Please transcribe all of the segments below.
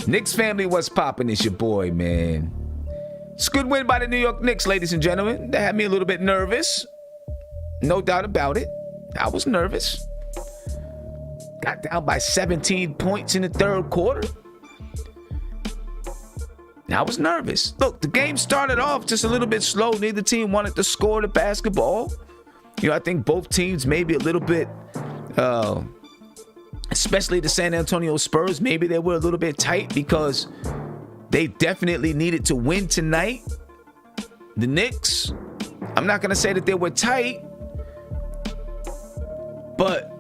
Knicks family, what's poppin'? It's your boy, man. It's a good win by the New York Knicks, ladies and gentlemen. That had me a little bit nervous. No doubt about it. I was nervous. Got down by 17 points in the third quarter. I was nervous. Look, the game started off just a little bit slow. Neither team wanted to score the basketball. I think both teams maybe a little bit, especially the San Antonio Spurs, maybe they were a little bit tight because they definitely needed to win tonight. The Knicks, I'm not going to say that they were tight, but,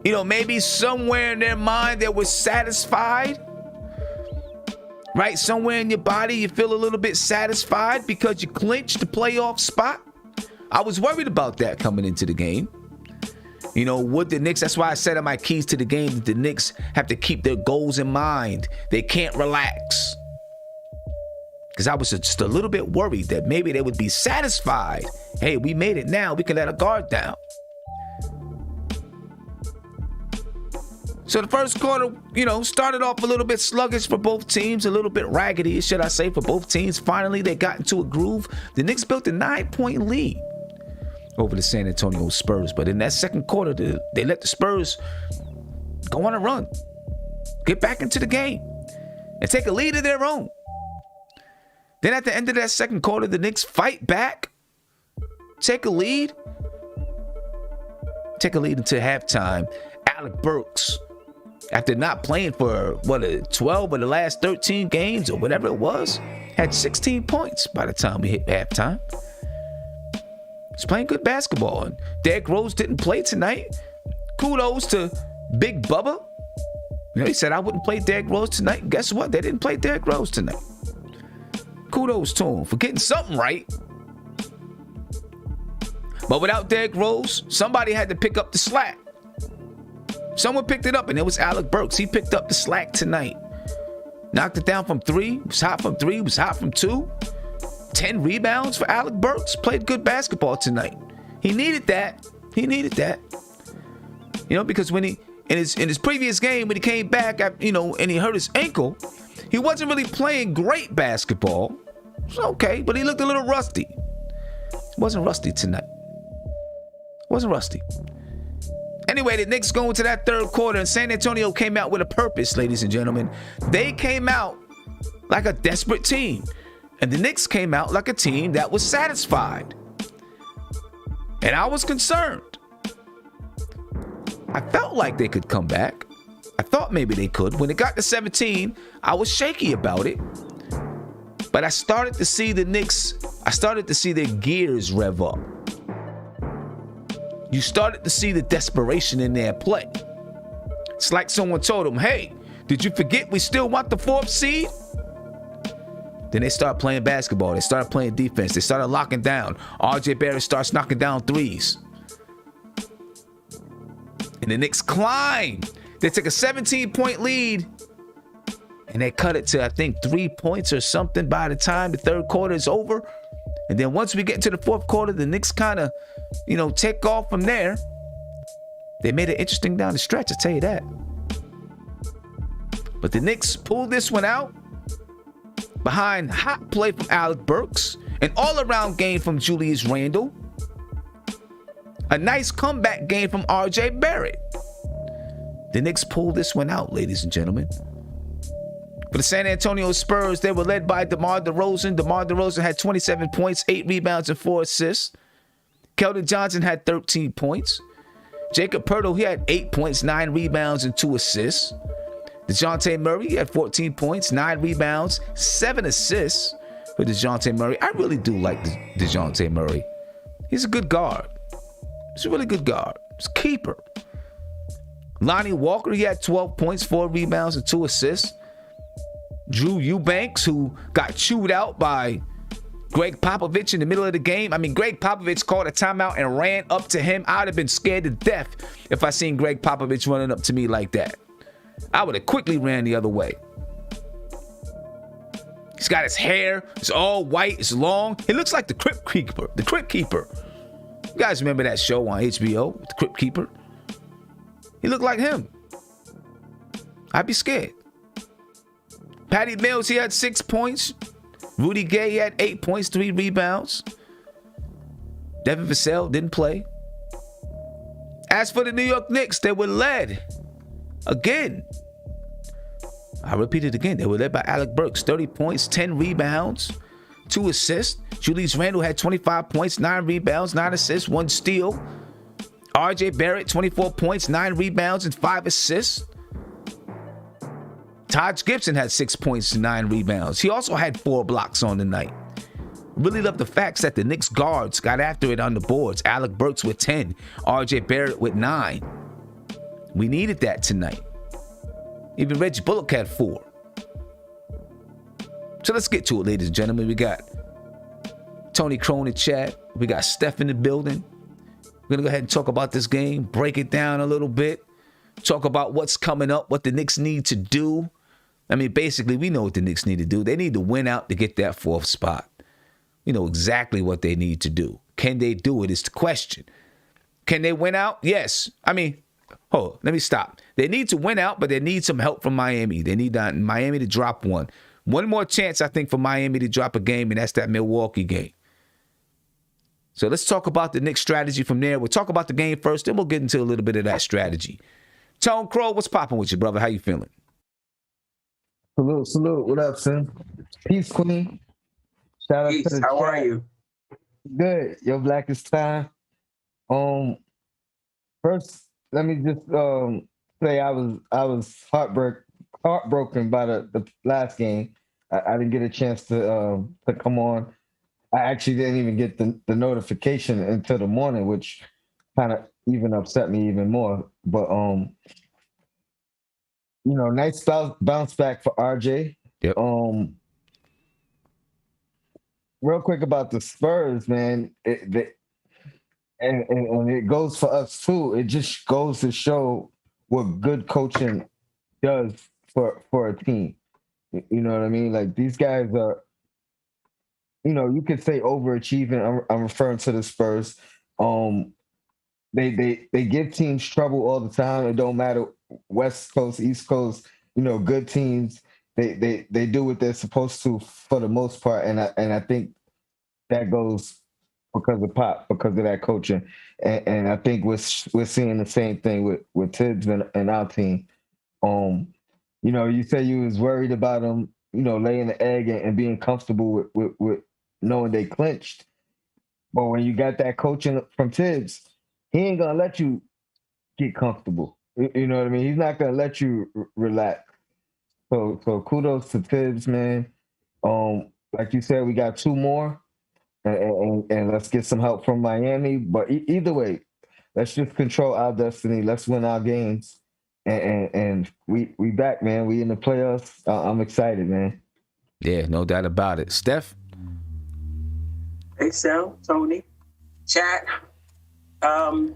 maybe somewhere in their mind they were satisfied. Right? Somewhere in your body, you feel a little bit satisfied because you clinched the playoff spot. I was worried about that coming into the game. Would the Knicks, that's why I said in my keys to the game that the Knicks have to keep their goals in mind. They can't relax. Because I was just a little bit worried that maybe they would be satisfied. Hey, we made it now. We can let our guard down. So the first quarter, started off a little bit sluggish for both teams, a little bit raggedy, should I say, for both teams. Finally, they got into a groove. The Knicks built a 9-point lead over the San Antonio Spurs. But in that second quarter, they let the Spurs go on a run, get back into the game, and take a lead of their own. Then at the end of that second quarter, the Knicks fight back, take a lead into halftime. Alec Burks, after not playing for 12 of the last 13 games or whatever it was, had 16 points by the time we hit halftime. He's playing good basketball. And Derrick Rose didn't play tonight. Kudos to Big Bubba. He said I wouldn't play Derrick Rose tonight. Guess what? They didn't play Derrick Rose tonight. Kudos to him for getting something right. But without Derrick Rose, somebody had to pick up the slack. Someone picked it up, and it was Alec Burks. He picked up the slack tonight. Knocked it down from 3. Was hot from 3. Was hot from 2. 10 rebounds for Alec Burks. Played good basketball tonight. He needed that. Because when he in his previous game, when he came back, and he hurt his ankle, he wasn't really playing great basketball. It's okay, but he looked a little rusty. Wasn't rusty tonight. Anyway, the Knicks go into that third quarter, and San Antonio came out with a purpose, ladies and gentlemen. They came out like a desperate team, and the Knicks came out like a team that was satisfied. And I was concerned. I felt like they could come back. I thought maybe they could. When it got to 17, I was shaky about it. But I started to see the Knicks, their gears rev up. You started to see the desperation in their play. It's like someone told them, hey, did you forget we still want the 4th seed? Then they start playing basketball. They started playing defense. They started locking down. RJ Barrett starts knocking down threes. And the Knicks climb. They took a 17-point lead. And they cut it to, I think, 3 points or something by the time the third quarter is over. And then once we get into the fourth quarter, the Knicks kind of, take off from there. They made it interesting down the stretch, I'll tell you that. But the Knicks pulled this one out behind hot play from Alec Burks, an all-around game from Julius Randle, a nice comeback game from RJ Barrett. The Knicks pulled this one out, ladies and gentlemen. For the San Antonio Spurs, they were led by DeMar DeRozan. DeMar DeRozan had 27 points, 8 rebounds, and 4 assists. Keldon Johnson had 13 points. Jacob Poeltl, he had 8 points, 9 rebounds, and 2 assists. DeJounte Murray, he had 14 points, 9 rebounds, 7 assists for DeJounte Murray. I really do like DeJounte Murray. He's a good guard. He's a really good guard. He's a keeper. Lonnie Walker, he had 12 points, 4 rebounds, and 2 assists. Drew Eubanks, who got chewed out by Greg Popovich in the middle of the game. I mean, Greg Popovich called a timeout and ran up to him. I'd have been scared to death if I seen Greg Popovich running up to me like that. I would have quickly ran the other way. He's got his hair. It's all white. It's long. He looks like the Crypt Keeper. The Crypt Keeper. You guys remember that show on HBO, The Crypt Keeper? He looked like him. I'd be scared. Patty Mills, he had 6 points. Rudy Gay had 8 points, 3 rebounds. Devin Vassell didn't play. As for the New York Knicks, they were led again. I repeat it again. They were led by Alec Burks, 30 points, 10 rebounds, 2 assists. Julius Randle had 25 points, 9 rebounds, 9 assists, 1 steal. RJ Barrett, 24 points, 9 rebounds, and 5 assists. Taj Gibson had 6 points and 9 rebounds. He also had 4 blocks on the night. Really love the facts that the Knicks guards got after it on the boards. Alec Burks with 10, RJ Barrett with 9. We needed that tonight. Even Reggie Bullock had 4. So let's get to it, ladies and gentlemen. We got Tony Crone in chat. We got Steph in the building. We're going to go ahead and talk about this game, break it down a little bit, talk about what's coming up, what the Knicks need to do. I mean, basically, we know what the Knicks need to do. They need to win out to get that 4th spot. We know exactly what they need to do. Can they do it is the question. Can they win out? Yes. I mean, let me stop. They need to win out, but they need some help from Miami. They need Miami to drop one. One more chance, I think, for Miami to drop a game, and that's that Milwaukee game. So let's talk about the Knicks strategy from there. We'll talk about the game first, then we'll get into a little bit of that strategy. Tone Crow, what's popping with you, brother? How you feeling? Salute. What up, son? Peace, Queen. Shout out Peace. to the How chat. are you? Good. Your blackest time. First, let me just say I was heartbroken by the last game. I didn't get a chance to come on. I actually didn't even get the notification until the morning, which kind of even upset me even more. But nice bounce back for RJ. Yep. Real quick about the Spurs, man. And it goes for us too. It just goes to show what good coaching does for a team. You know what I mean? Like, these guys are, you could say overachieving. I'm referring to the Spurs. They give teams trouble all the time. It don't matter West Coast, East Coast. Good teams. They do what they're supposed to for the most part, and I think that goes because of Pop, because of that coaching, and I think we're seeing the same thing with Tibbs and our team. You say you was worried about them, laying the egg and being comfortable with knowing they clinched, but when you got that coaching from Tibbs, he ain't gonna let you get comfortable. You know what I mean? He's not gonna let you relax. So kudos to Tibbs, man. Like you said, we got 2 more, and let's get some help from Miami. But either way, let's just control our destiny. Let's win our games, and we back, man. We in the playoffs. I'm excited, man. Yeah, no doubt about it. Steph? Hey, Sal, Tony, chat. I'm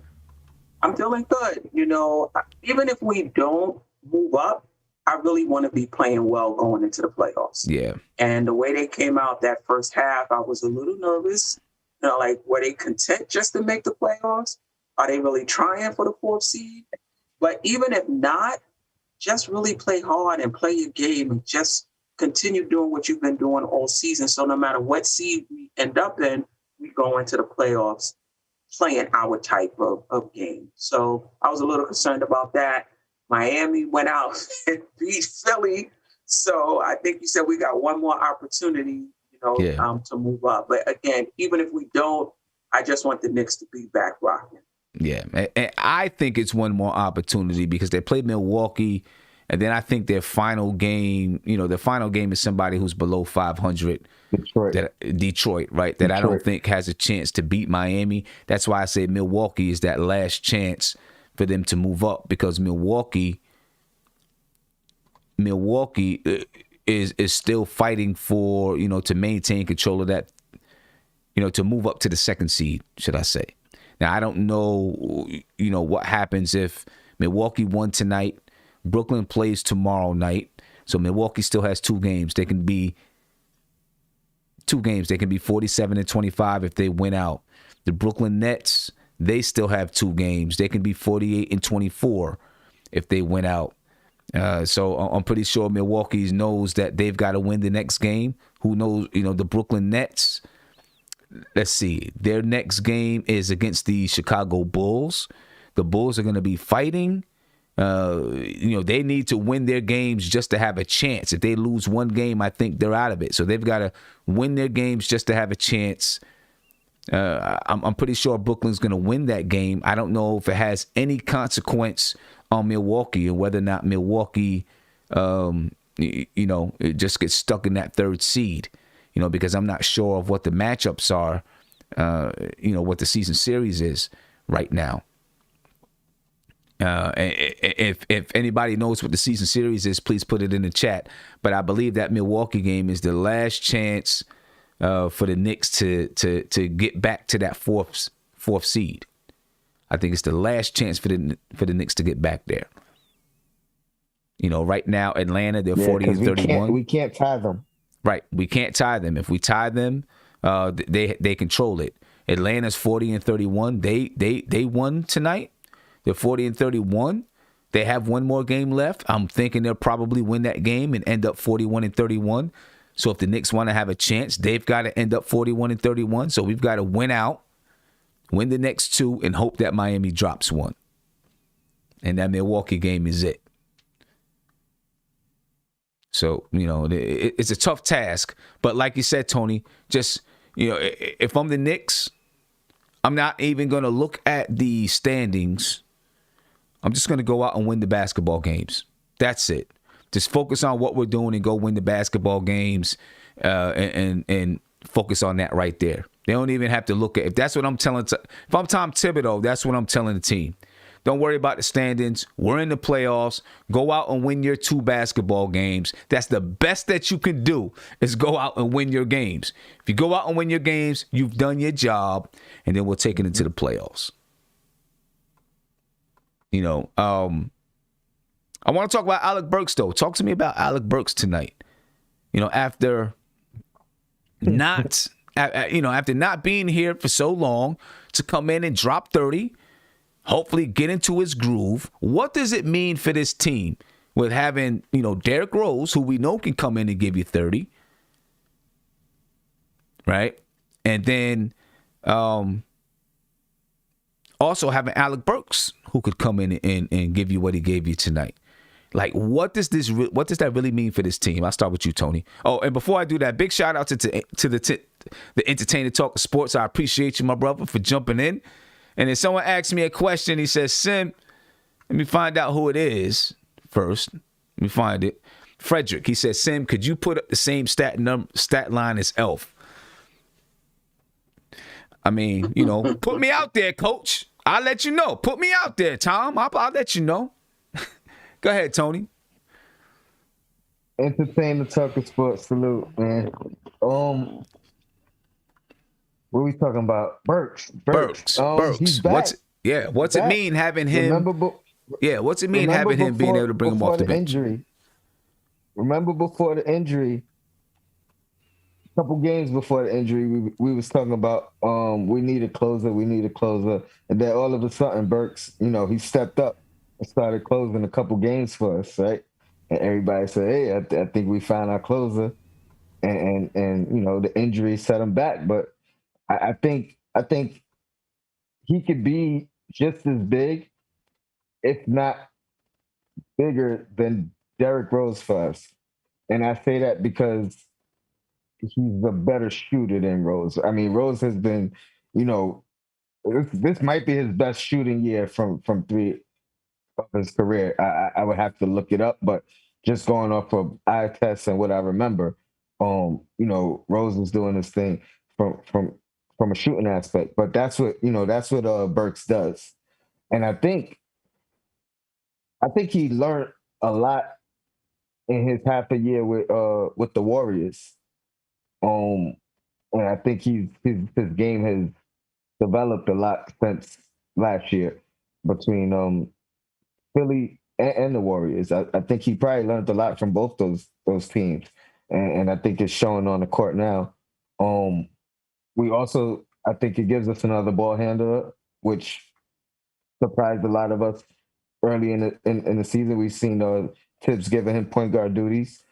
feeling good. Even if we don't move up, I really want to be playing well going into the playoffs. Yeah. And the way they came out that first half, I was a little nervous. Were they content just to make the playoffs? Are they really trying for the 4th seed? But even if not, just really play hard and play your game and just continue doing what you've been doing all season. So no matter what seed we end up in, we go into the playoffs playing our type of game. So I was a little concerned about that. Miami went out and beat Philly. So I think you said we got one more opportunity, to move up. But again, even if we don't, I just want the Knicks to be back rocking. Yeah, and I think it's one more opportunity because they played Milwaukee, and then I think their final game, their final game is somebody who's below 500. Detroit, right? That I don't think has a chance to beat Miami. That's why I say Milwaukee is that last chance for them to move up, because Milwaukee is still fighting for, to maintain control of that, to move up to the 2nd seed, should I say. Now, I don't know, what happens if Milwaukee won tonight, Brooklyn plays tomorrow night, so Milwaukee still has 2 games. They can be 47-25 if they win out. The Brooklyn Nets, they still have 2 games. They can be 48-24 if they win out. So I'm pretty sure Milwaukee knows that they've got to win the next game. Who knows? The Brooklyn Nets. Let's see. Their next game is against the Chicago Bulls. The Bulls are going to be fighting. They need to win their games just to have a chance. If they lose one game, I think they're out of it. So they've got to win their games just to have a chance. I'm pretty sure Brooklyn's going to win that game. I don't know if it has any consequence on Milwaukee and whether or not Milwaukee, it just gets stuck in that third seed, because I'm not sure of what the matchups are, what the season series is right now. If anybody knows what the season series is, please put it in the chat. But I believe that Milwaukee game is the last chance for the Knicks to get back to that fourth seed. I think it's the last chance for the Knicks to get back there. Right now Atlanta, they're 40-31. We can't tie them. Right, we can't tie them. If we tie them, they control it. Atlanta's 40-31. They won tonight. They're 40-31. They have one more game left. I'm thinking they'll probably win that game and end up 41-31. So if the Knicks want to have a chance, they've got to end up 41-31. So we've got to win out, win the next two, and hope that Miami drops one. And that Milwaukee game is it. So, it's a tough task. But like you said, Tony, just, if I'm the Knicks, I'm not even going to look at the standings. I'm just going to go out and win the basketball games. That's it. Just focus on what we're doing and go win the basketball games and focus on that right there. They don't even have to look at if that's what I'm telling. If I'm Tom Thibodeau, that's what I'm telling the team. Don't worry about the standings. We're in the playoffs. Go out and win your 2 basketball games. That's the best that you can do is go out and win your games. If you go out and win your games, you've done your job, and then we'll take it into the playoffs. I want to talk about Alec Burks, though. Talk to me about Alec Burks tonight. After not being here for so long, to come in and drop 30, hopefully get into his groove. What does it mean for this team with having, Derrick Rose, who we know can come in and give you 30, right? And then also having Alec Burks, who could come in and give you what he gave you tonight. Like, what does that really mean for this team? I'll start with you, Tony. Oh, and before I do that, big shout out to the Entertainer Talk of Sports. I appreciate you, my brother, for jumping in. And if someone asks me a question, he says, Sim, let me find out who it is first. Let me find it. Frederick, he says, Sim, could you put up the same stat line as Elf? I mean, put me out there, coach. I'll let you know. Put me out there, Tom. I'll let you know. Go ahead, Tony. Entertainer Talk of Sports. Salute, man. What are we talking about? Burks. Burks. He's back. What's it mean having him? What's it mean having him being able to bring him off the bench? Remember before the injury, a couple games before the injury, we was talking about we need a closer, and then all of a sudden Burks, he stepped up and started closing a couple games for us, right? And everybody said, "Hey, I think we found our closer," and the injury set him back, but I think he could be just as big, if not bigger, than Derrick Rose for us. And I say that because he's a better shooter than Rose. I mean, Rose has been, this might be his best shooting year from three of his career. I would have to look it up, but just going off of eye tests and what I remember, Rose is doing this thing from a shooting aspect. But that's what Burks does. And I think he learned a lot in his half a year with the Warriors. And I think his game has developed a lot since last year between Philly and the Warriors. I think he probably learned a lot from both those teams, and I think it's showing on the court now. I think it gives us another ball handler, which surprised a lot of us early in the season. We've seen Tibbs giving him point guard duties,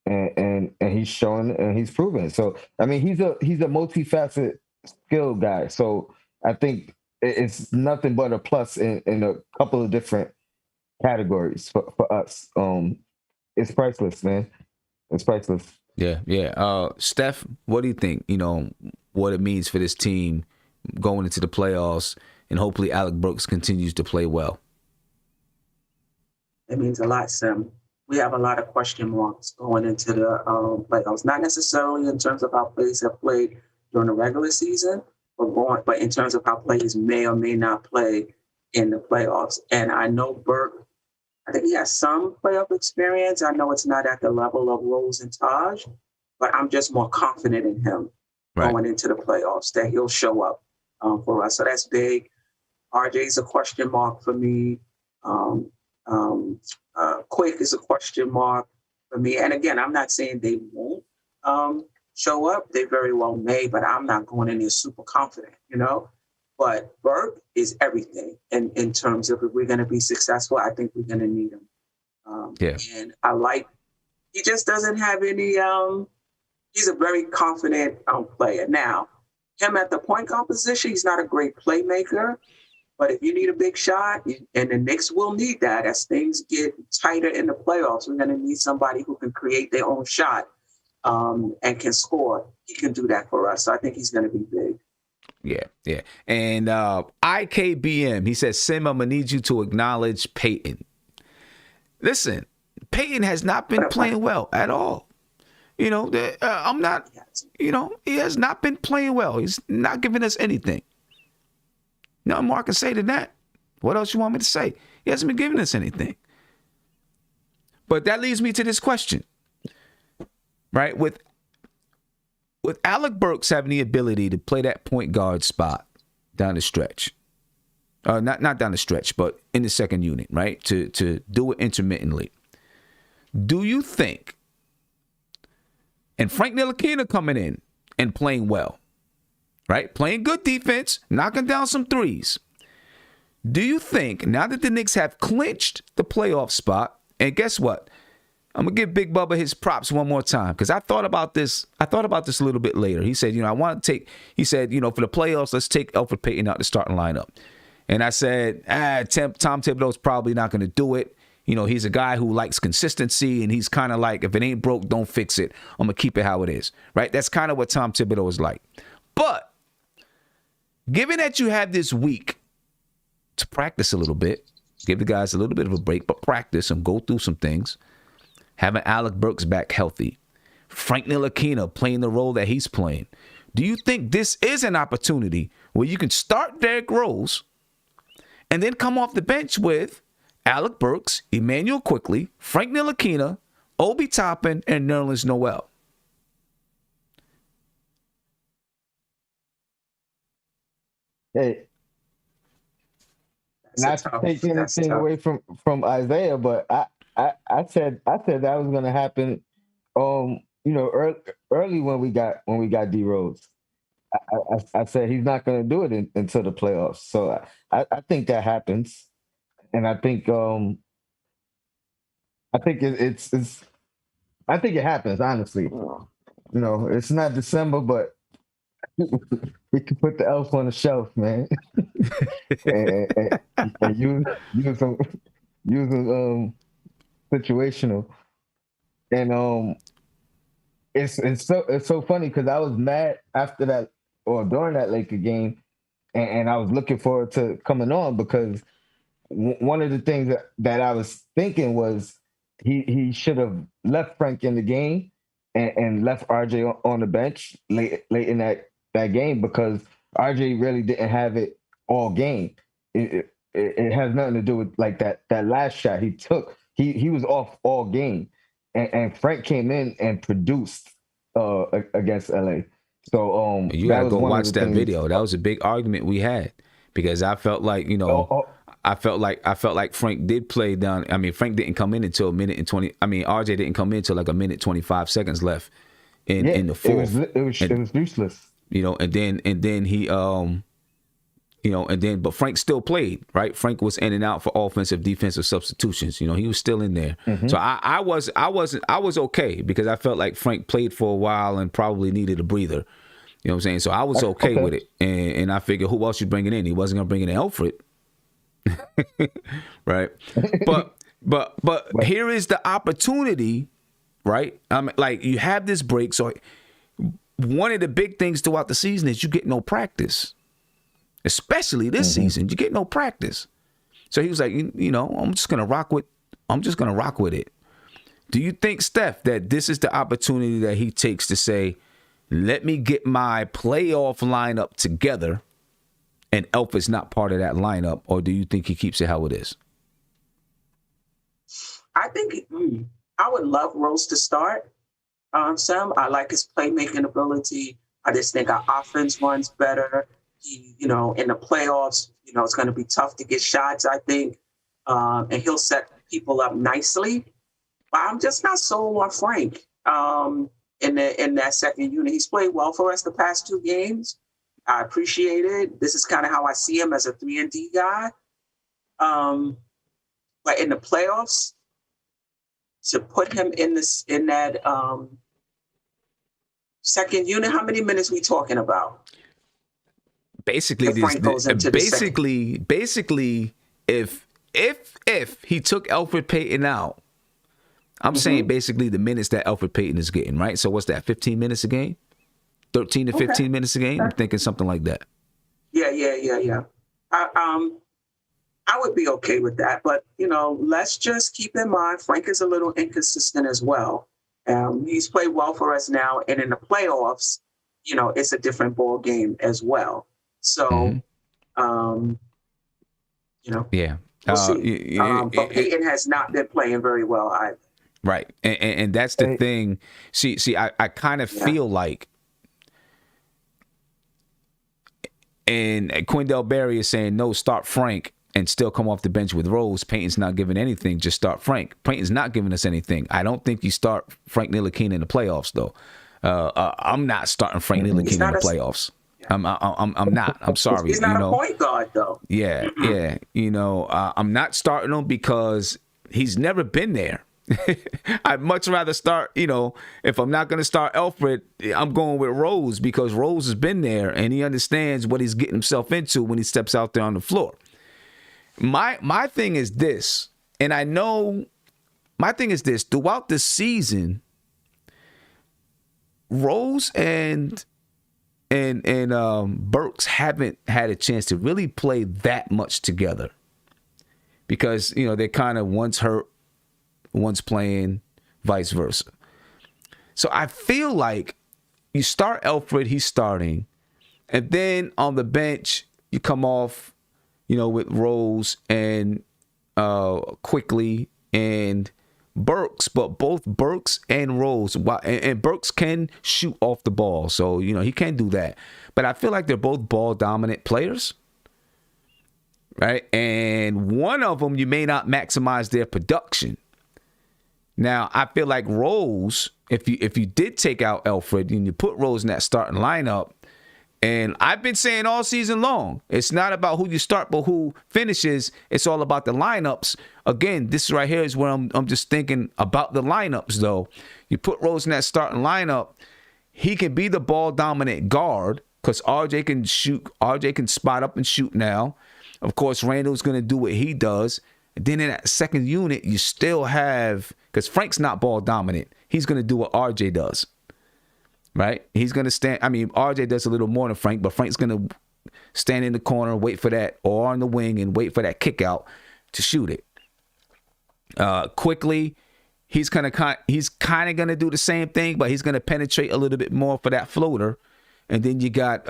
and he's showing and he's proven it. So I mean, he's a multifaceted skill guy. So I think it's nothing but a plus in a couple of different categories for us. It's priceless, man. It's priceless. Yeah. Steph, what do you think? What it means for this team going into the playoffs, and hopefully Alec Burks continues to play well. It means a lot, Sim. We have a lot of question marks going into the playoffs. Not necessarily in terms of how players have played during the regular season, but in terms of how players may or may not play in the playoffs. And I know Burke, I think he has some playoff experience. I know it's not at the level of Rose and Taj, but I'm just more confident in him going into the playoffs that he'll show up for us. So that's big. RJ's a question mark for me. Quick is a question mark for me. And again, I'm not saying they won't show up. They very well may, but I'm not going in there super confident, But Burke is everything in terms of if we're going to be successful, I think we're going to need him. And he just doesn't have any, he's a very confident player. Now, him at the point guard position, he's not a great playmaker, but if you need a big shot, and the Knicks will need that as things get tighter in the playoffs, we're going to need somebody who can create their own shot and can score. He can do that for us. So I think he's going to be big. Yeah. And IKBM, he says, Sim, I'm going to need you to acknowledge Peyton. Listen, Peyton has not been playing well at all. I'm not, he has not been playing well. He's not giving us anything. No more I can say than that. What else you want me to say? He hasn't been giving us anything. But that leads me to this question, right? With Alec Burks having the ability to play that point guard spot down the stretch, not down the stretch, but in the second unit, right? To do it intermittently. Do you think, and Frank Ntilikina coming in and playing well, right? Playing good defense, knocking down some threes. Do you think now that the Knicks have clinched the playoff spot, and guess what? I'm going to give Big Bubba his props one more time because I thought about this a little bit later. He said, I want to take, for the playoffs, let's take Elfrid Payton out the starting lineup. And I said, Tom Thibodeau's probably not going to do it. He's a guy who likes consistency, and he's kind of like, if it ain't broke, don't fix it. I'm going to keep it how it is, right? That's kind of what Tom Thibodeau is like. But given that you have this week to practice a little bit, give the guys a little bit of a break, but practice and go through some things, having Alec Burks back healthy, Frank Ntilikina playing the role that he's playing, do you think this is an opportunity where you can start Derrick Rose and then come off the bench with Alec Burks, Emmanuel Quickley, Frank Ntilikina, Obi Toppin, and Nerlens Noel? Hey, not to take anything away from Isaiah, but I said that was going to happen. Early when we got D Rose, I said he's not going to do it until the playoffs. So I think that happens, and I think it happens. Honestly, it's not December, but we can put the elf on the shelf, man, and use them situational. And it's so funny because I was mad after that or during that Laker game, and I was looking forward to coming on because one of the things that I was thinking was he should have left Frank in the game and left RJ on the bench late in that game because RJ really didn't have it all game. It has nothing to do with like that last shot he took. He was off all game, and Frank came in and produced against LA. So you gotta go watch that video. That was a big argument we had because I felt like I felt like Frank did play down. I mean, Frank didn't come in until a minute and 20. I mean, RJ didn't come in until like a minute 25 seconds left in the fourth. It was useless. And then he but Frank still played, right? Frank was in and out for offensive, defensive substitutions. He was still in there. So I was okay because I felt like Frank played for a while and probably needed a breather. You know what I'm saying? So I was okay with it. And I figured, who else you bringing in? He wasn't going to bring in Alfred. Right? But here is the opportunity, right? Like, you have this break. So one of the big things throughout the season is you get no practice. Especially this season, you get no practice. So he was like, I'm just gonna rock with it. Do you think, Steph, that this is the opportunity that he takes to say, let me get my playoff lineup together, and Elf is not part of that lineup, or do you think he keeps it how it is? I think I would love Rose to start. Sam, I like his playmaking ability. I just think our offense runs better. He, in the playoffs, it's going to be tough to get shots, I think. And he'll set people up nicely. But I'm just not sold on Frank in that second unit. He's played well for us the past 2 games. I appreciate it. This is kind of how I see him as a 3-and-D guy. But in the playoffs, to put him in that second unit, how many minutes we talking about? Basically, if he took Alfred Payton out, I'm saying basically the minutes that Alfred Payton is getting, right? So what's that, 15 minutes a game? 13 to 15 minutes a game? I'm thinking something like that. Yeah. I would be okay with that. But, let's just keep in mind, Frank is a little inconsistent as well. He's played well for us now. And in the playoffs, it's a different ball game as well. So, yeah, we'll see. But Peyton has not been playing very well either. Right, and that's the thing. See, I kind of feel like, and Quindell Barry is saying no, start Frank and still come off the bench with Rose. Peyton's not giving anything. Just start Frank. Peyton's not giving us anything. I don't think you start Frank Ntilikina in the playoffs, though. I'm not starting Frank Ntilikina in the playoffs. I'm not. I'm sorry. He's not a point guard, though. Yeah. I'm not starting him because he's never been there. I'd much rather start, if I'm not going to start Alfred, I'm going with Rose because Rose has been there and he understands what he's getting himself into when he steps out there on the floor. My thing is this, and I know my thing is this, throughout the season, Rose and Burks haven't had a chance to really play that much together because, they're kind of one's hurt, one's playing, vice versa. So I feel like you start Alfred, he's starting, and then on the bench, you come off, with Rose and Quickly and Burks, but both Burks and Rose, and Burks can shoot off the ball, so he can do that. But I feel like they're both ball dominant players, right? And one of them you may not maximize their production. Now I feel like Rose, if you did take out Alfred and you put Rose in that starting lineup, and I've been saying all season long, it's not about who you start, but who finishes. It's all about the lineups. Again, this right here is where I'm just thinking about the lineups, though. You put Rose in that starting lineup, he can be the ball dominant guard because RJ can shoot. RJ can spot up and shoot now. Of course, Randall's going to do what he does. And then in that second unit, you still have, because Frank's not ball dominant, he's going to do what RJ does. Right? He's going to stand. I mean, RJ does a little more than Frank, but Frank's going to stand in the corner, wait for that, or on the wing and wait for that kick out to shoot it. Quickly, he's kind of going to do the same thing, but he's going to penetrate a little bit more for that floater. And then you got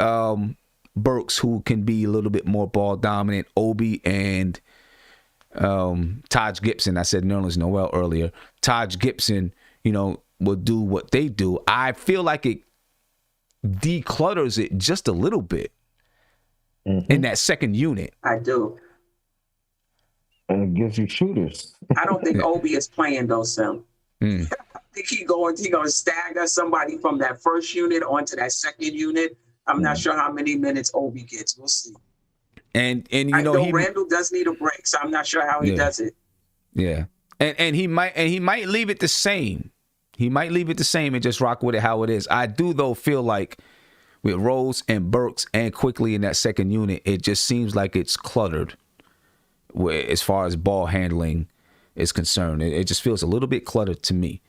Burks, who can be a little bit more ball dominant. Obi and Taj Gibson. I said Nerlens Noel earlier. Taj Gibson, will do what they do. I feel like it declutters it just a little bit in that second unit. I do. And it gives you shooters. I don't think Obi is playing though, Sam. I think he going to stagger somebody from that first unit onto that second unit. I'm not sure how many minutes Obi gets. We'll see. And I know Randall does need a break, so I'm not sure how he does it. Yeah. And he might leave it the same. He might leave it the same and just rock with it how it is. I do though feel like with Rose and Burks and Quickly in that second unit, it just seems like it's cluttered as far as ball handling is concerned. It just feels a little bit cluttered to me.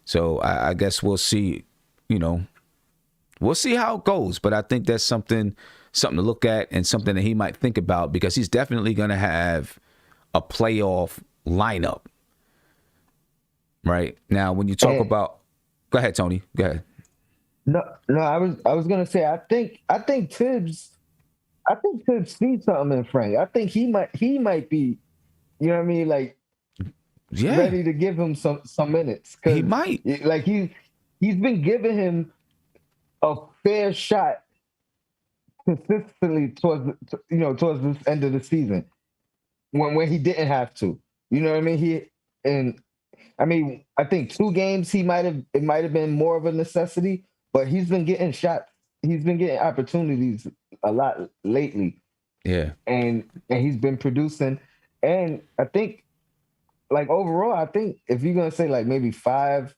So I guess we'll see, we'll see how it goes. But I think that's something to look at and something that he might think about, because he's definitely going to have a playoff lineup. Right now, when you talk about, go ahead, Tony. Go ahead. No, I was gonna say I think Tibbs sees something in Frank. I think he might be, you know what I mean, like ready to give him some minutes. He might. Like he's been giving him a fair shot consistently towards this end of the season when he didn't have to. You know what I mean? I think 2 games it might have been more of a necessity, but he's been getting shots. He's been getting opportunities a lot lately. Yeah. And he's been producing. And I think, like, overall, I think if you're gonna say like maybe 1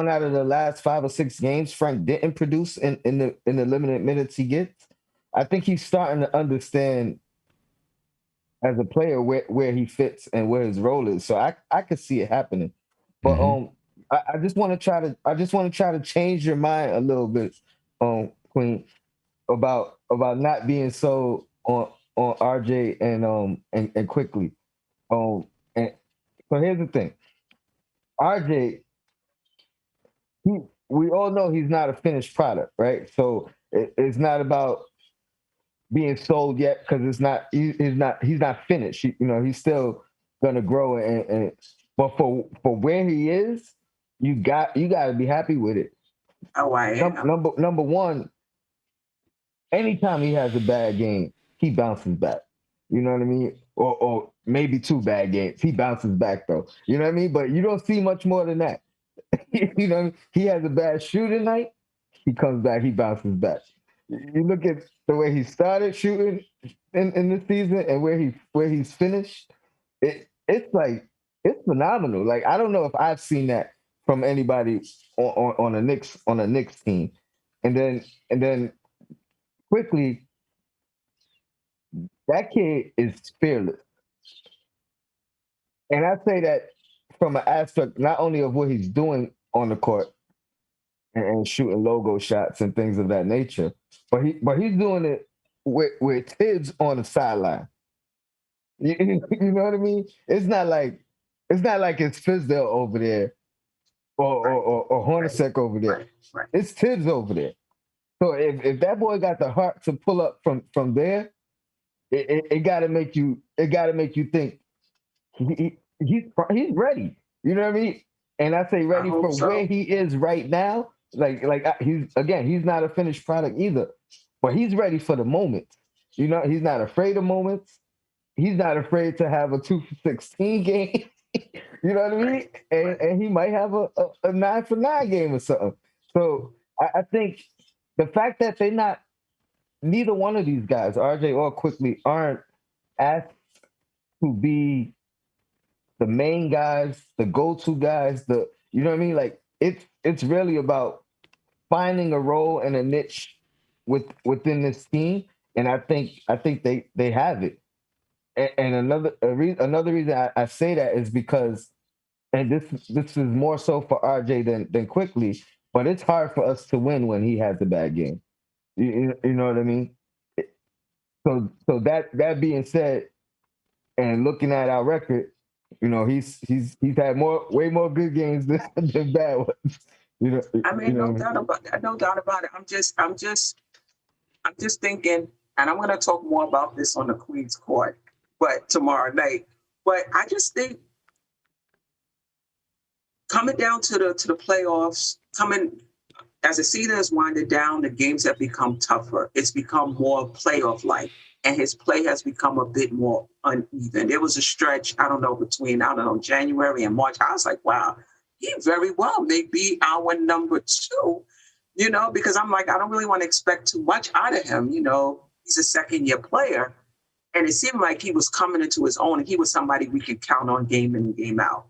out of the last 5 or 6 games Frank didn't produce in the limited minutes he gets, I think he's starting to understand as a player where he fits and where his role is. So I could see it happening. But I just want to try to change your mind a little bit, Queen, about not being so on RJ and Quickly. And so here's the thing. RJ, we all know he's not a finished product, right? So it's not about being sold yet, because he's not finished. He's still gonna grow and but for where he is, you got to be happy with it. Oh, I am. Number one, anytime he has a bad game, he bounces back. You know what I mean? Or maybe 2 bad games, he bounces back though. You know what I mean? But you don't see much more than that. You know, he has a bad shooting night, he comes back, he bounces back. You look at the way he started shooting in this season and where he's finished, it's phenomenal. Like, I don't know if I've seen that from anybody on a Knicks team. And then Quickly, that kid is fearless. And I say that from an aspect not only of what he's doing on the court and shooting logo shots and things of that nature, but he's doing it with Tibbs on the sideline. You know what I mean? It's not like it's Fizdale over there or Hornacek over there. Right. It's Tibbs over there. So if that boy got the heart to pull up from there, it got to make you think he's ready. You know what I mean? And I say ready for where he is right now. He's not a finished product either, but he's ready for the moments. He's not afraid of moments. He's not afraid to have a 2 for 16 game. You know what I mean? And he might have a 9 for 9 game or something. So I think the fact that neither one of these guys, RJ or Quickly, aren't asked to be the main guys, the go-to guys, you know what I mean? Like, it's really about finding a role and a niche within this team, and I think they have it. And another reason I say that is because, and this is more so for RJ than Quickly, but it's hard for us to win when he has a bad game. You know what I mean? So that being said, and looking at our record, he's had way more good games than bad ones. No doubt about it. I'm just thinking, and I'm going to talk more about this on the Queen's Court, but tomorrow night. But I just think coming down to the playoffs, as the season is winding down, the games have become tougher. It's become more playoff-like, and his play has become a bit more uneven. There was a stretch, between January and March. I was like, wow, he very well may be our number 2, because I'm like, I don't really want to expect too much out of him. he's a second-year player. And it seemed like he was coming into his own, and he was somebody we could count on game in and game out.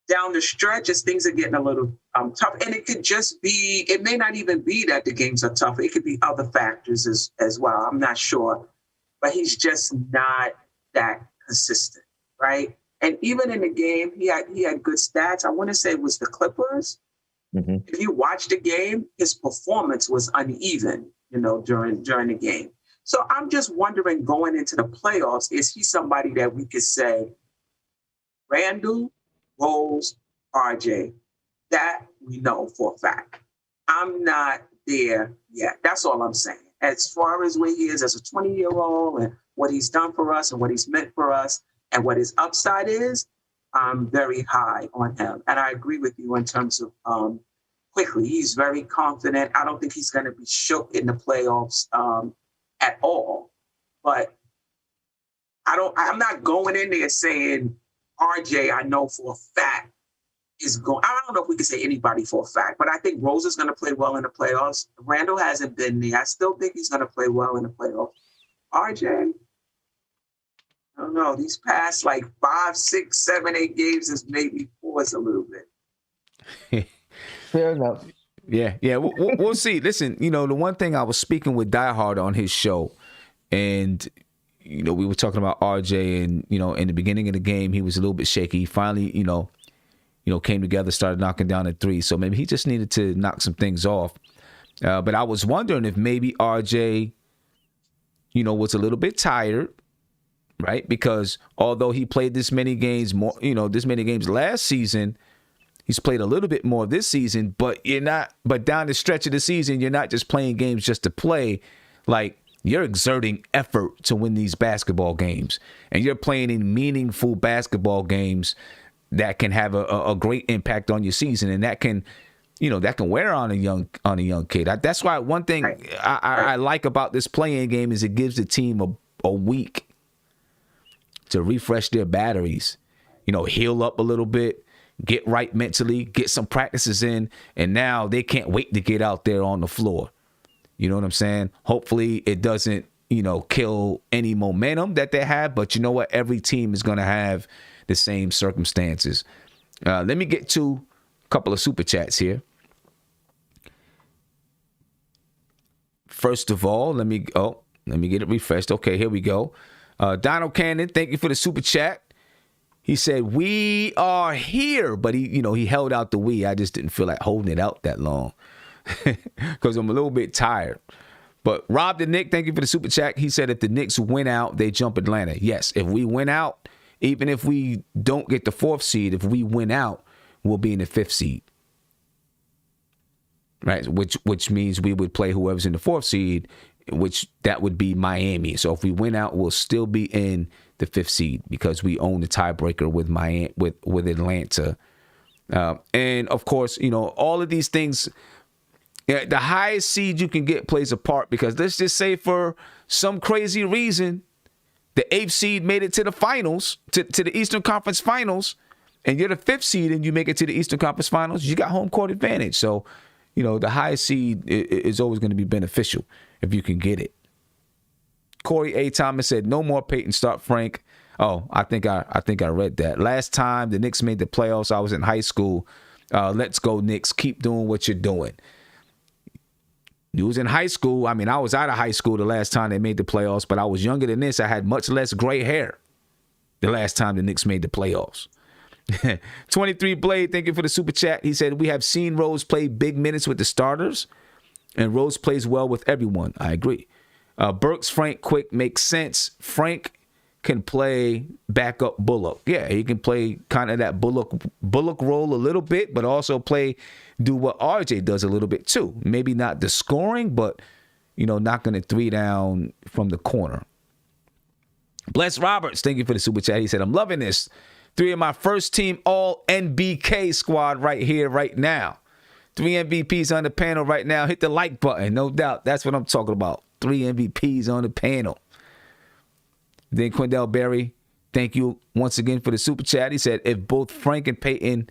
Down the stretch, as things are getting a little tough, and it could just be, it may not even be that the games are tough. It could be other factors as well. I'm not sure. But he's just not that consistent, right? And even in the game, he had good stats. I want to say it was the Clippers. Mm-hmm. If you watch the game, his performance was uneven, during the game. So I'm just wondering, going into the playoffs, is he somebody that we could say, Randall, Rose, RJ, that we know for a fact. I'm not there yet. That's all I'm saying. As far as where he is as a 20-year-old and what he's done for us and what he's meant for us and what his upside is, I'm very high on him. And I agree with you in terms of quickly. He's very confident. I don't think he's going to be shook in the playoffs at all. But I'm not going in there saying RJ, I know for a fact, is going. I don't know if we can say anybody for a fact, but I think Rose is going to play well in the playoffs. Randall hasn't been there. I still think he's going to play well in the playoffs. RJ, I don't know. These past 5, 6, 7, 8 games has made me pause a little bit. Fair enough. Yeah. We'll see. Listen, the one thing, I was speaking with Die Hard on his show, and we were talking about RJ, and in the beginning of the game, he was a little bit shaky. He finally, came together, started knocking down a three. So maybe he just needed to knock some things off. But I was wondering if maybe RJ, was a little bit tired, right? Because although he played this many games last season, he's played a little bit more this season. But down the stretch of the season, you're not just playing games just to play. You're exerting effort to win these basketball games, and you're playing in meaningful basketball games that can have a great impact on your season, and that can wear on a young kid. That's why one thing I like about this play-in game is it gives the team a week to refresh their batteries, heal up a little bit, get right mentally, get some practices in, and now they can't wait to get out there on the floor. You know what I'm saying? Hopefully it doesn't, kill any momentum that they have. But you know what? Every team is going to have the same circumstances. Let me get to a couple of super chats here. First of all, let me get it refreshed. Okay, here we go. Donald Cannon, thank you for the super chat. He said, "We are here," but he held out the "we." I just didn't feel like holding it out that long. Because I'm a little bit tired. But Rob the Knick, thank you for the super chat. He said if the Knicks win out, they jump Atlanta. Yes, if we win out, even if we don't get the 4th seed, if we win out, we'll be in the 5th seed. Right? Which means we would play whoever's in the 4th seed, which that would be Miami. So if we win out, we'll still be in the 5th seed because we own the tiebreaker with Atlanta. And of course, all of these things. Yeah, the highest seed you can get plays a part because let's just say for some crazy reason, the 8th seed made it to the finals, to the Eastern Conference Finals, and you're the 5th seed and you make it to the Eastern Conference Finals, you got home court advantage. So, the highest seed is always going to be beneficial if you can get it. Corey A. Thomas said, "No more Peyton, start Frank." Oh, I think I read that. Last time the Knicks made the playoffs, I was in high school. Let's go Knicks. Keep doing what you're doing. You was in high school. I mean, I was out of high school the last time they made the playoffs, but I was younger than this. I had much less gray hair the last time the Knicks made the playoffs. 23 Blade, thank you for the super chat. He said, "We have seen Rose play big minutes with the starters, and Rose plays well with everyone." I agree. Burks, Frank, quick, makes sense. Frank can play backup Bullock. Yeah, he can play kind of that Bullock role a little bit, but also do what RJ does a little bit too. Maybe not the scoring, but knocking a 3 down from the corner. Bless Roberts, thank you for the super chat. He said, "I'm loving this. 3 of my first team all NBK squad right here, right now. 3 MVPs on the panel right now. Hit the like button, no doubt. That's what I'm talking about. 3 MVPs on the panel." Then Quindell Berry, thank you once again for the super chat. He said, "If both Frank and Peyton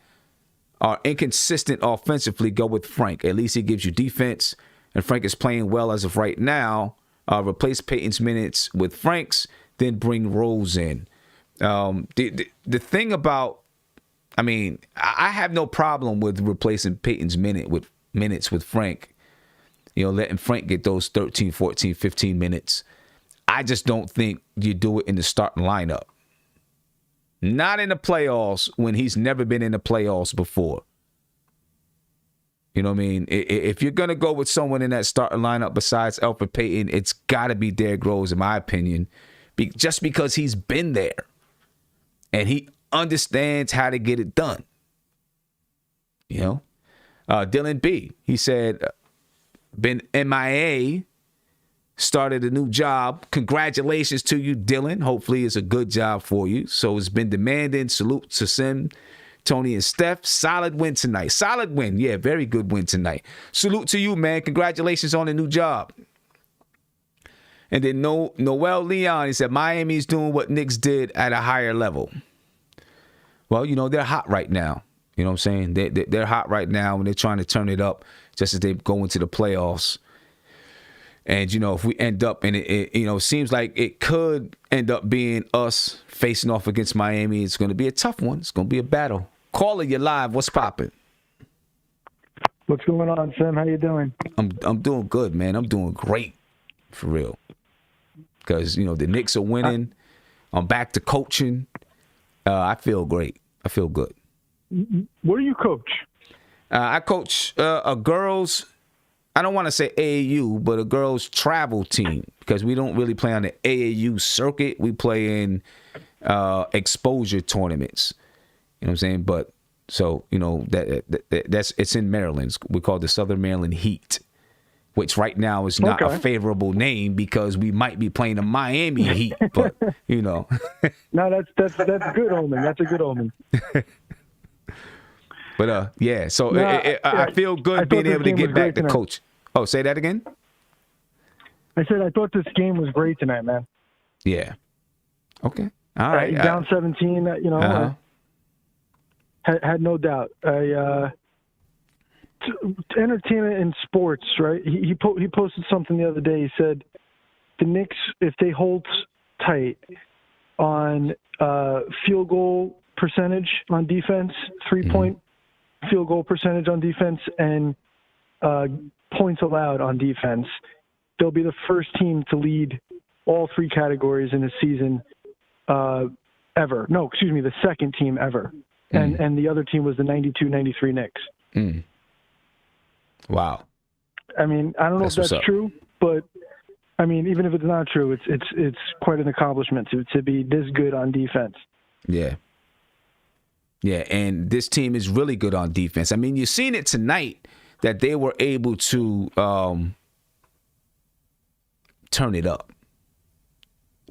are inconsistent offensively, go with Frank. At least he gives you defense, and Frank is playing well as of right now. replace Peyton's minutes with Frank's, then bring Rose in. The thing about, I have no problem with replacing Peyton's minutes with Frank. Letting Frank get those 13, 14, 15 minutes. I just don't think you do it in the starting lineup. Not in the playoffs when he's never been in the playoffs before. You know what I mean? If you're going to go with someone in that starting lineup besides Elfrid Payton, it's got to be Derrick Rose, in my opinion, just because he's been there and he understands how to get it done. Dylan B., he said, been MIA, started a new job. Congratulations to you, Dylan. Hopefully it's a good job for you. So it's been demanding. Salute to Sim, Tony, and Steph. Solid win tonight. Solid win. Yeah, very good win tonight. Salute to you, man. Congratulations on the new job. And then Noel Leon, he said, Miami's doing what Knicks did at a higher level. Well, they're hot right now. You know what I'm saying? They're hot right now and they're trying to turn it up just as they go into the playoffs. And, if we end up in it seems like it could end up being us facing off against Miami. It's going to be a tough one. It's going to be a battle. Caller, you're live. What's popping? What's going on, Sam? How you doing? I'm doing good, man. I'm doing great, for real. Because, the Knicks are winning. I'm back to coaching. I feel great. I feel good. What do you coach? I coach a girls, I don't want to say AAU, but a girls travel team because we don't really play on the AAU circuit. We play in exposure tournaments. You know what I'm saying? But so, that's it's in Maryland. We call it the Southern Maryland Heat, which right now is not a favorable name because we might be playing the Miami Heat, but No, that's good omen. That's a good omen. But yeah, so I feel good being able to get back to coach. Oh, say that again? I said I thought this game was great tonight, man. Yeah. Okay. All right. Down 17, had no doubt. Entertainment in sports, right? He posted something the other day. He said the Knicks, if they hold tight on field goal percentage on defense, 3-point field goal percentage on defense, and points allowed on defense, they'll be the first team to lead all three categories in a season ever. No, excuse me, the second team ever. And the other team was the 92-93 Knicks. Wow. I mean, I don't know if that's true, but I mean, even if it's not true, it's quite an accomplishment to be this good on defense. Yeah. Yeah, and this team is really good on defense. I mean, you've seen it tonight that they were able to turn it up.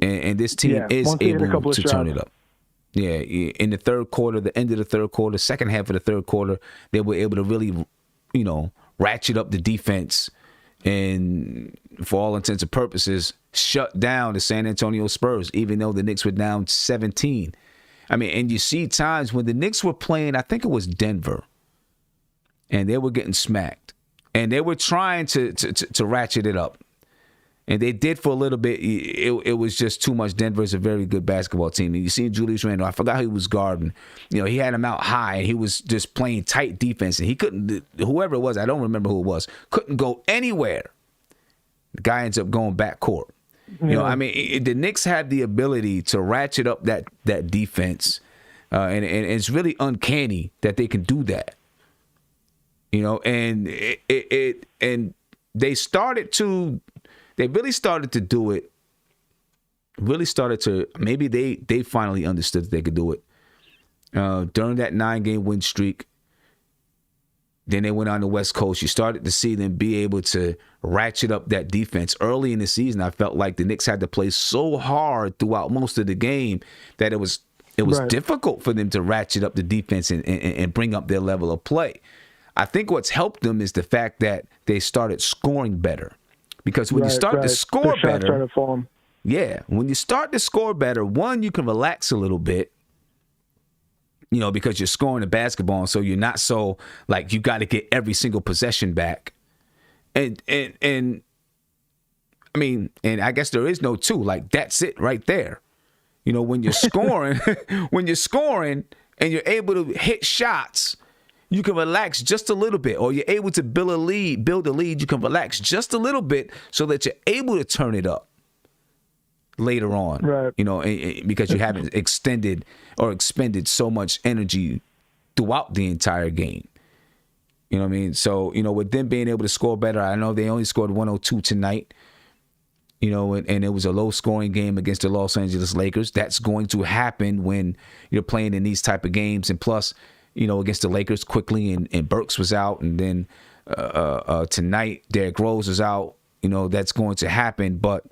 And this team is able to turn it up. Yeah, in the third quarter, the end of the third quarter, second half of the third quarter, they were able to really, ratchet up the defense and, for all intents and purposes, shut down the San Antonio Spurs, even though the Knicks were down 17. I mean, and you see times when the Knicks were playing, I think it was Denver, and they were getting smacked. And they were trying to ratchet it up. And they did for a little bit. It was just too much. Denver is a very good basketball team. And you see Julius Randle, I forgot who he was guarding. He had him out high, and he was just playing tight defense. And he couldn't, whoever it was, I don't remember who it was, couldn't go anywhere. The guy ends up going backcourt. The Knicks had the ability to ratchet up that defense, and it's really uncanny that they can do that. And and they really started to do it. Maybe they finally understood that they could do it during that 9-game win streak. Then they went on the West Coast. You started to see them be able to ratchet up that defense. Early in the season, I felt like the Knicks had to play so hard throughout most of the game that it was difficult for them to ratchet up the defense and bring up their level of play. I think what's helped them is the fact that they started scoring better. Because when you start to score better, when you start to score better, one, you can relax a little bit. Because you're scoring the basketball, and so you're not so like you got to get every single possession back. And I mean, and I guess there is no two. Like, that's it right there. You know, when you're scoring, and you're able to hit shots, you can relax just a little bit, or you're able to build a lead, you can relax just a little bit so that you're able to turn it up later on, right? You know, because you haven't extended or expended so much energy throughout the entire game. You know what I mean? So, you know, with them being able to score better, I know they only scored 102 tonight, you know, and it was a low-scoring game against the Los Angeles Lakers. That's going to happen when you're playing in these type of games. And plus, you know, against the Lakers quickly, and Burks was out, and then tonight Derrick Rose is out. You know, that's going to happen. But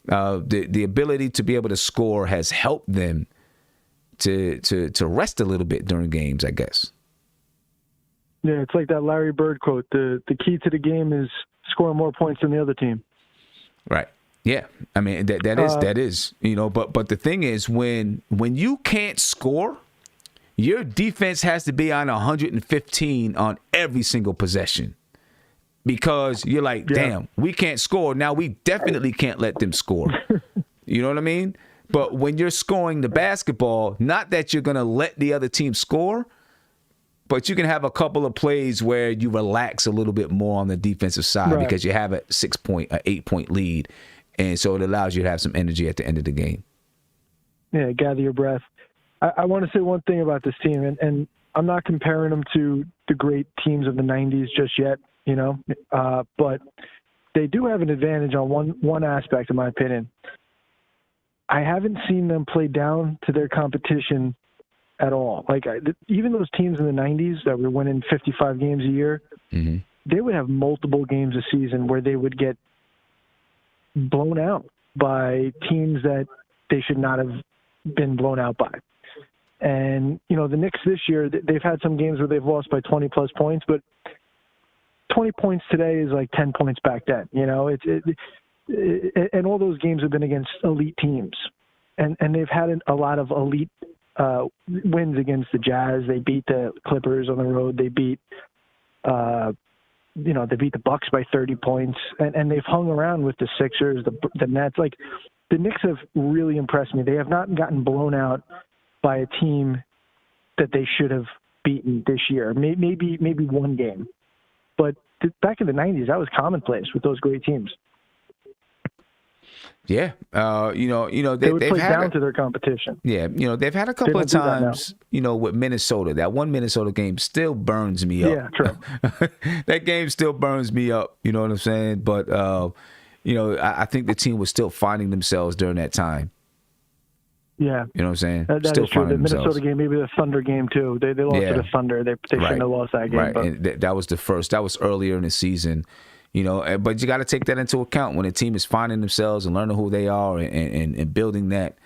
the ability to be able to score has helped them to rest a little bit during games, I guess. Yeah, it's like that Larry Bird quote. The key to the game is scoring more points than the other team. Right. Yeah. I mean, that is, you know, but the thing is, when you can't score, your defense has to be on 115 on every single possession, because you're like, damn, we can't score. Now we definitely can't let them score. You know what I mean? But when you're scoring the basketball, not that you're going to let the other team score, but you can have a couple of plays where you relax a little bit more on the defensive side, because you have a 8-point lead. And so it allows you to have some energy at the end of the game. Yeah, gather your breath. I want to say one thing about this team, and I'm not comparing them to the great teams of the 90s just yet, you know, but they do have an advantage on one aspect, in my opinion. I haven't seen them play down to their competition at all. Like, even those teams in the 90s that were winning 55 games a year, they would have multiple games a season where they would get blown out by teams that they should not have been blown out by. And, you know, the Knicks this year, they've had some games where they've lost by 20-plus points, but 20 points today is like 10 points back then. You know, and all those games have been against elite teams. And they've had a lot of elite wins against the Jazz. They beat the Clippers on the road. They beat they beat the Bucks by 30 points, and they've hung around with the Sixers, the Nets. Like, the Knicks have really impressed me. They have not gotten blown out by a team that they should have beaten this year. Maybe one game, but back in the 90s, that was commonplace with those great teams. Yeah, they would play down to their competition. Yeah, you know, they've had a couple of times, you know, with Minnesota. That one Minnesota game still burns me up. Yeah, true. That game still burns me up. You know what I'm saying? But you know, I think the team was still finding themselves during that time. Yeah, you know what I'm saying? That still is true. The Minnesota themselves. game, maybe the Thunder game too. They lost to the Thunder. They shouldn't have lost that game. Right, but. and that was the first. That was earlier in the season. You know, but you got to take that into account when a team is finding themselves and learning who they are and building that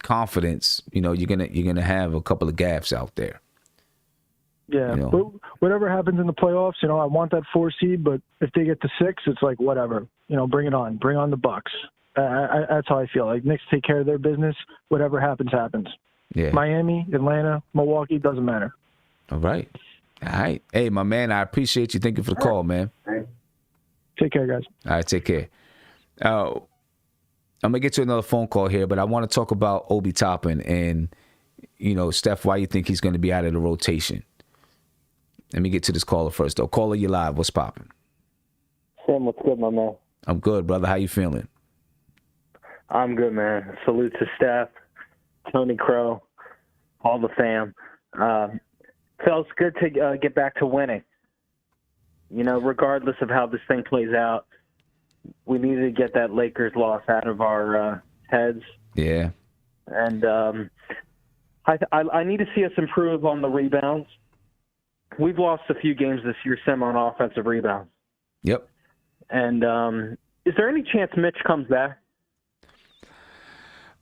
confidence. You know, you're gonna have a couple of gaffes out there. Yeah, you know? But whatever happens in the playoffs, you know, I want that 4 seed. But if they get to 6, it's like whatever. You know, bring it on. Bring on the Bucks. That's how I feel. Like, Knicks take care of their business. Whatever happens, happens. Yeah. Miami, Atlanta, Milwaukee, doesn't matter. All right. All right. Hey, my man, I appreciate you. Thank you for the call, man. Take care, guys. All right, take care. I'm going to get to another phone call here, but I want to talk about Obi Toppin and, you know, Steph, why you think he's going to be out of the rotation. Let me get to this caller first, though. Caller, you live. What's popping? Sam, what's good, my man? I'm good, brother. How you feeling? I'm good, man. Salute to Steph, Tony Crow, all the fam. Feels good to get back to winning. You know, regardless of how this thing plays out, we need to get that Lakers loss out of our heads. Yeah. And I need to see us improve on the rebounds. We've lost a few games this year, Sim, on offensive rebounds. Yep. And is there any chance Mitch comes back?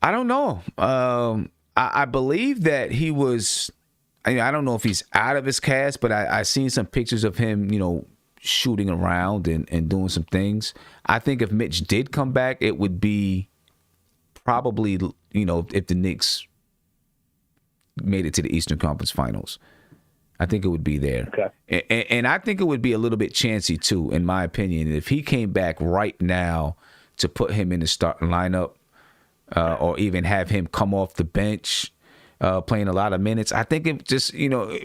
I don't know. I believe that he was. I don't know if he's out of his cast, but I seen some pictures of him, you know, shooting around and doing some things. I think if Mitch did come back, it would be probably, you know, if the Knicks made it to the Eastern Conference Finals. I think it would be there. Okay. And I think it would be a little bit chancy too, in my opinion, if he came back right now to put him in the starting lineup, or even have him come off the bench, playing a lot of minutes. I think it just,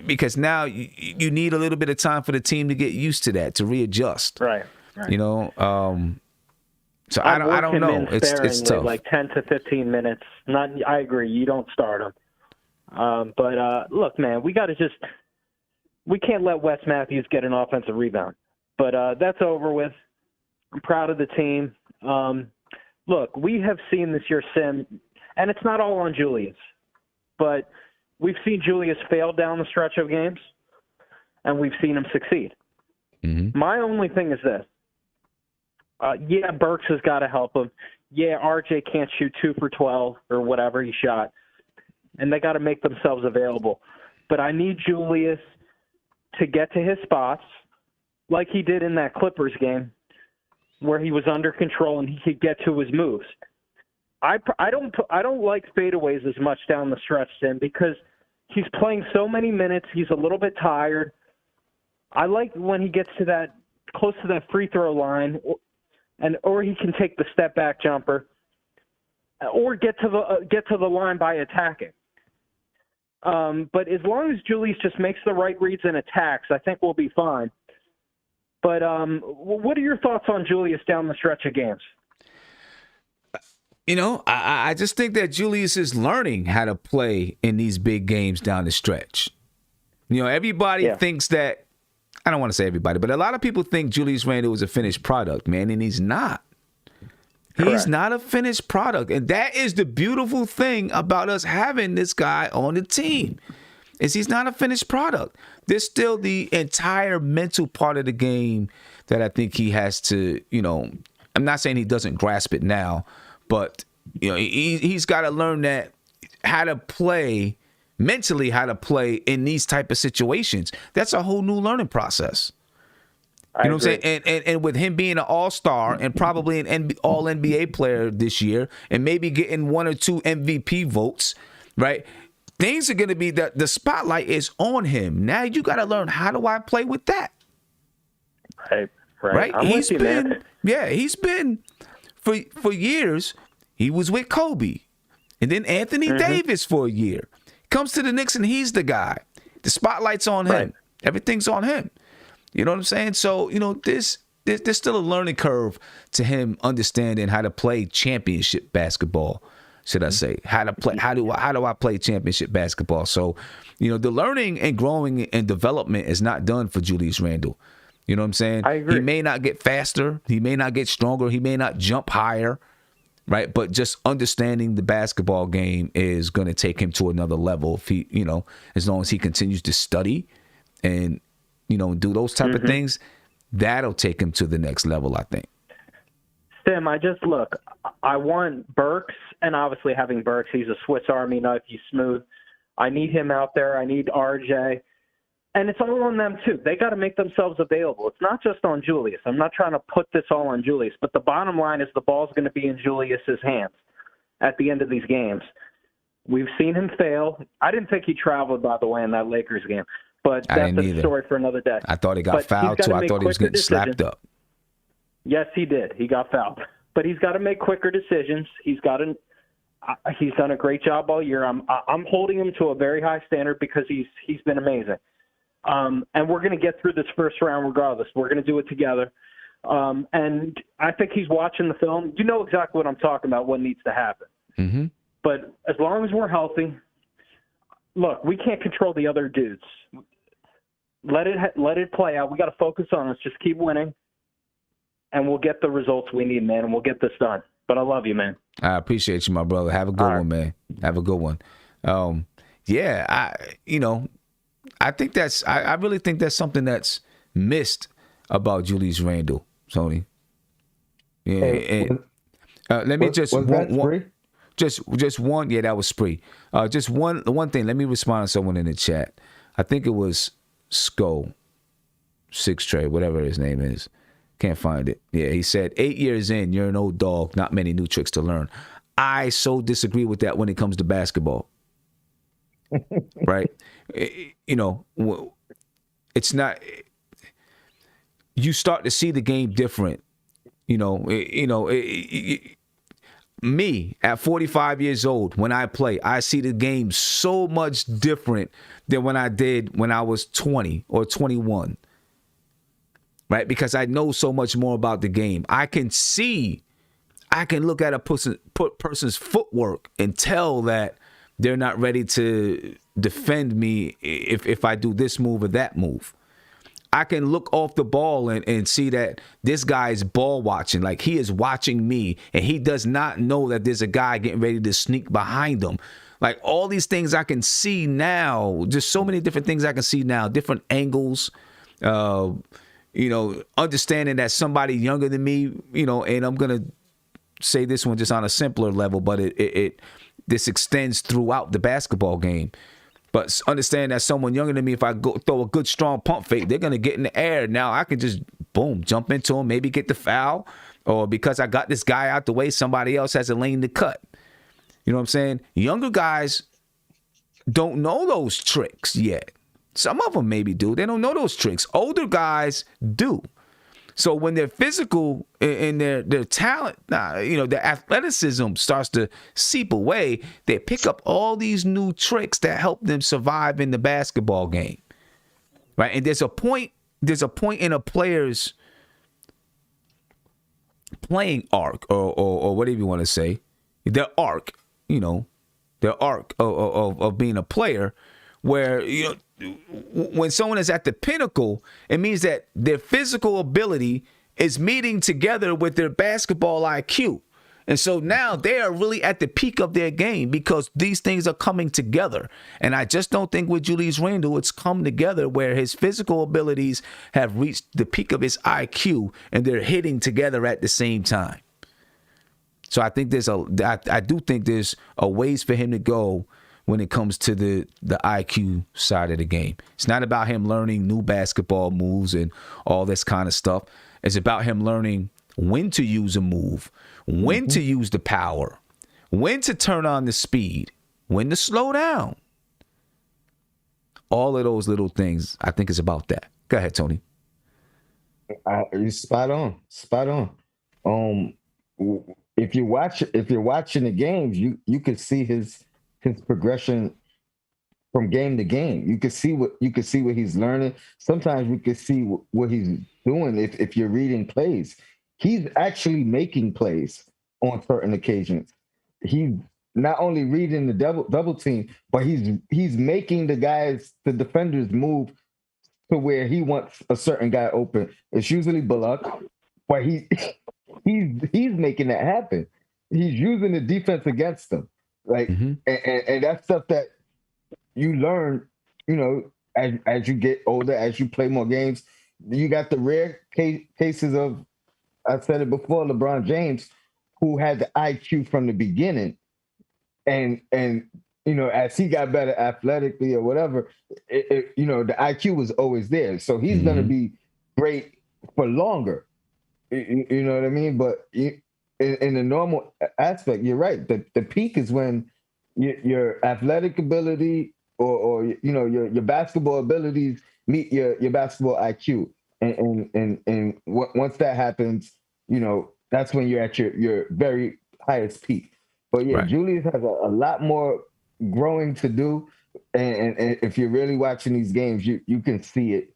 because now you need a little bit of time for the team to get used to that, to readjust. Right. So I don't know. It's tough. Like 10 to 15 minutes. I agree. You don't start him. But look, man, we can't let Wes Matthews get an offensive rebound. But that's over with. I'm proud of the team. Look, we have seen this year, Sim, and it's not all on Julius, but we've seen Julius fail down the stretch of games, and we've seen him succeed. Mm-hmm. My only thing is this. Burks has got to help him. RJ can't shoot 2 for 12 or whatever he shot, and they got to make themselves available. But I need Julius to get to his spots like he did in that Clippers game where he was under control and he could get to his moves. I don't like fadeaways as much down the stretch, Tim, because he's playing so many minutes. He's a little bit tired. I like when he gets to that close to that free throw line, or he can take the step back jumper, or get to the line by attacking. But as long as Julius just makes the right reads and attacks, I think we'll be fine. But what are your thoughts on Julius down the stretch of games? I just think that Julius is learning how to play in these big games down the stretch. Everybody thinks that, I don't want to say everybody, but a lot of people think Julius Randle is a finished product, man, and he's not. Correct. He's not a finished product. And that is the beautiful thing about us having this guy on the team, is he's not a finished product. There's still the entire mental part of the game that I think he has to, I'm not saying he doesn't grasp it now, but he's got to learn that how to play mentally, how to play in these type of situations. That's a whole new learning process. You know what I'm saying? And with him being an all-star and probably an all-NBA player this year and maybe getting 1 or 2 MVP votes, right? Things are going to be that the spotlight is on him. Now you got to learn, how do I play with that? Right. He's been for years. He was with Kobe, and then Anthony Davis for a year. Comes to the Knicks and he's the guy. The spotlight's on him. Right. Everything's on him. You know what I'm saying? So there's still a learning curve to him understanding how to play championship basketball. Should I say how to play? How do I play championship basketball? So, the learning and growing and development is not done for Julius Randle. You know what I'm saying? I agree. He may not get faster. He may not get stronger. He may not jump higher, right? But just understanding the basketball game is going to take him to another level. If he, as long as he continues to study and, do those type of things, that'll take him to the next level, I think. Tim, I want Burks, and obviously having Burks, he's a Swiss Army knife. He's smooth. I need him out there. I need RJ. And it's all on them, too. They got to make themselves available. It's not just on Julius. I'm not trying to put this all on Julius, but the bottom line is the ball's going to be in Julius's hands at the end of these games. We've seen him fail. I didn't think he traveled, by the way, in that Lakers game, but that's a story for another day. I thought he got fouled, too. I thought he was getting slapped up. Yes, he did. He got fouled. But he's got to make quicker decisions. He's done a great job all year. I'm holding him to a very high standard because he's been amazing. And we're going to get through this first round regardless. We're going to do it together. And I think he's watching the film. You know exactly what I'm talking about, what needs to happen. Mm-hmm. But as long as we're healthy, look, we can't control the other dudes. Let it play out. We got to focus on us. Just keep winning, and we'll get the results we need, man, and we'll get this done. But I love you, man. I appreciate you, my brother. Have a good one, man. Have a good one. I think I really think that's something that's missed about Julius Randle, Tony. Yeah, Hey, let me just was that Spree? just one. Yeah, that was Spree. Just one thing. Let me respond to someone in the chat. I think it was Sko, 6Trey, whatever his name is. Can't find it. Yeah, he said 8 years in, you're an old dog. Not many new tricks to learn. I so disagree with that when it comes to basketball. Right? it's not. You start to see the game different. Me at 45 years old, when I play, I see the game so much different than when I did when I was 20 or 21. Right? Because I know so much more about the game. I can look at a person's footwork and tell that they're not ready to defend me if I do this move or that move. I can look off the ball and see that this guy is ball watching. Like, he is watching me, and he does not know that there's a guy getting ready to sneak behind him. Like, all these things I can see now, just so many different things I can see now, different angles, understanding that somebody younger than me, and I'm going to say this one just on a simpler level, but this extends throughout the basketball game. But understand that someone younger than me, if I go throw a good strong pump fake, they're going to get in the air. Now I can just, boom, jump into him, maybe get the foul. Or because I got this guy out the way, somebody else has a lane to cut. You know what I'm saying? Younger guys don't know those tricks yet. Some of them maybe do. They don't know those tricks. Older guys do. So when their physical and their talent, their athleticism starts to seep away, they pick up all these new tricks that help them survive in the basketball game, right? And there's a point in a player's playing arc, or whatever you want to say, their arc, their arc of being a player, where when someone is at the pinnacle, it means that their physical ability is meeting together with their basketball IQ. And so now they are really at the peak of their game because these things are coming together. And I just don't think with Julius Randle it's come together where his physical abilities have reached the peak of his IQ and they're hitting together at the same time. So I think I do think there's a ways for him to go when it comes to the IQ side of the game. It's not about him learning new basketball moves and all this kind of stuff. It's about him learning when to use a move, when to use the power, when to turn on the speed, when to slow down. All of those little things, I think, is about that. Go ahead, Tony. You spot on. If you're watching the games, you can see his progression from game to game. You can see what he's learning. Sometimes we can see what he's doing if you're reading plays. He's actually making plays on certain occasions. He's not only reading the double team, but he's making the defenders move to where he wants a certain guy open. It's usually Bullock, but he's making that happen. He's using the defense against them. Like, and that's stuff that you learn, as you get older, as you play more games. You got the rare cases of, I said it before, LeBron James, who had the IQ from the beginning, and as he got better athletically or whatever, the IQ was always there. So he's going to be great for longer. You know what I mean? But in the normal aspect, you're right. The peak is when your athletic ability or your basketball abilities meet your basketball IQ, and once that happens, that's when you're at your very highest peak. But yeah, right. Julius has a lot more growing to do, and if you're really watching these games, you can see it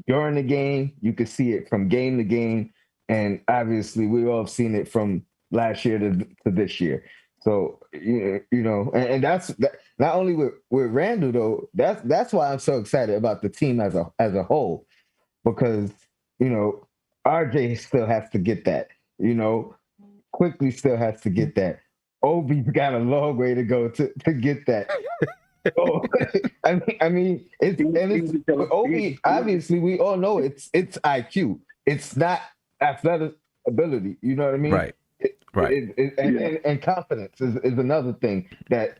during the game. You can see it from game to game, and obviously we all have seen it from last year to this year. So and that's not only with Randle though. That's why I'm so excited about the team as a whole, because RJ still has to get that. Quickly still has to get that. Obi's got a long way to go to get that. Oh, I mean, it's Obi. Obviously, we all know it's IQ. It's not athletic ability. You know what I mean? Right. Right. And confidence is another thing that,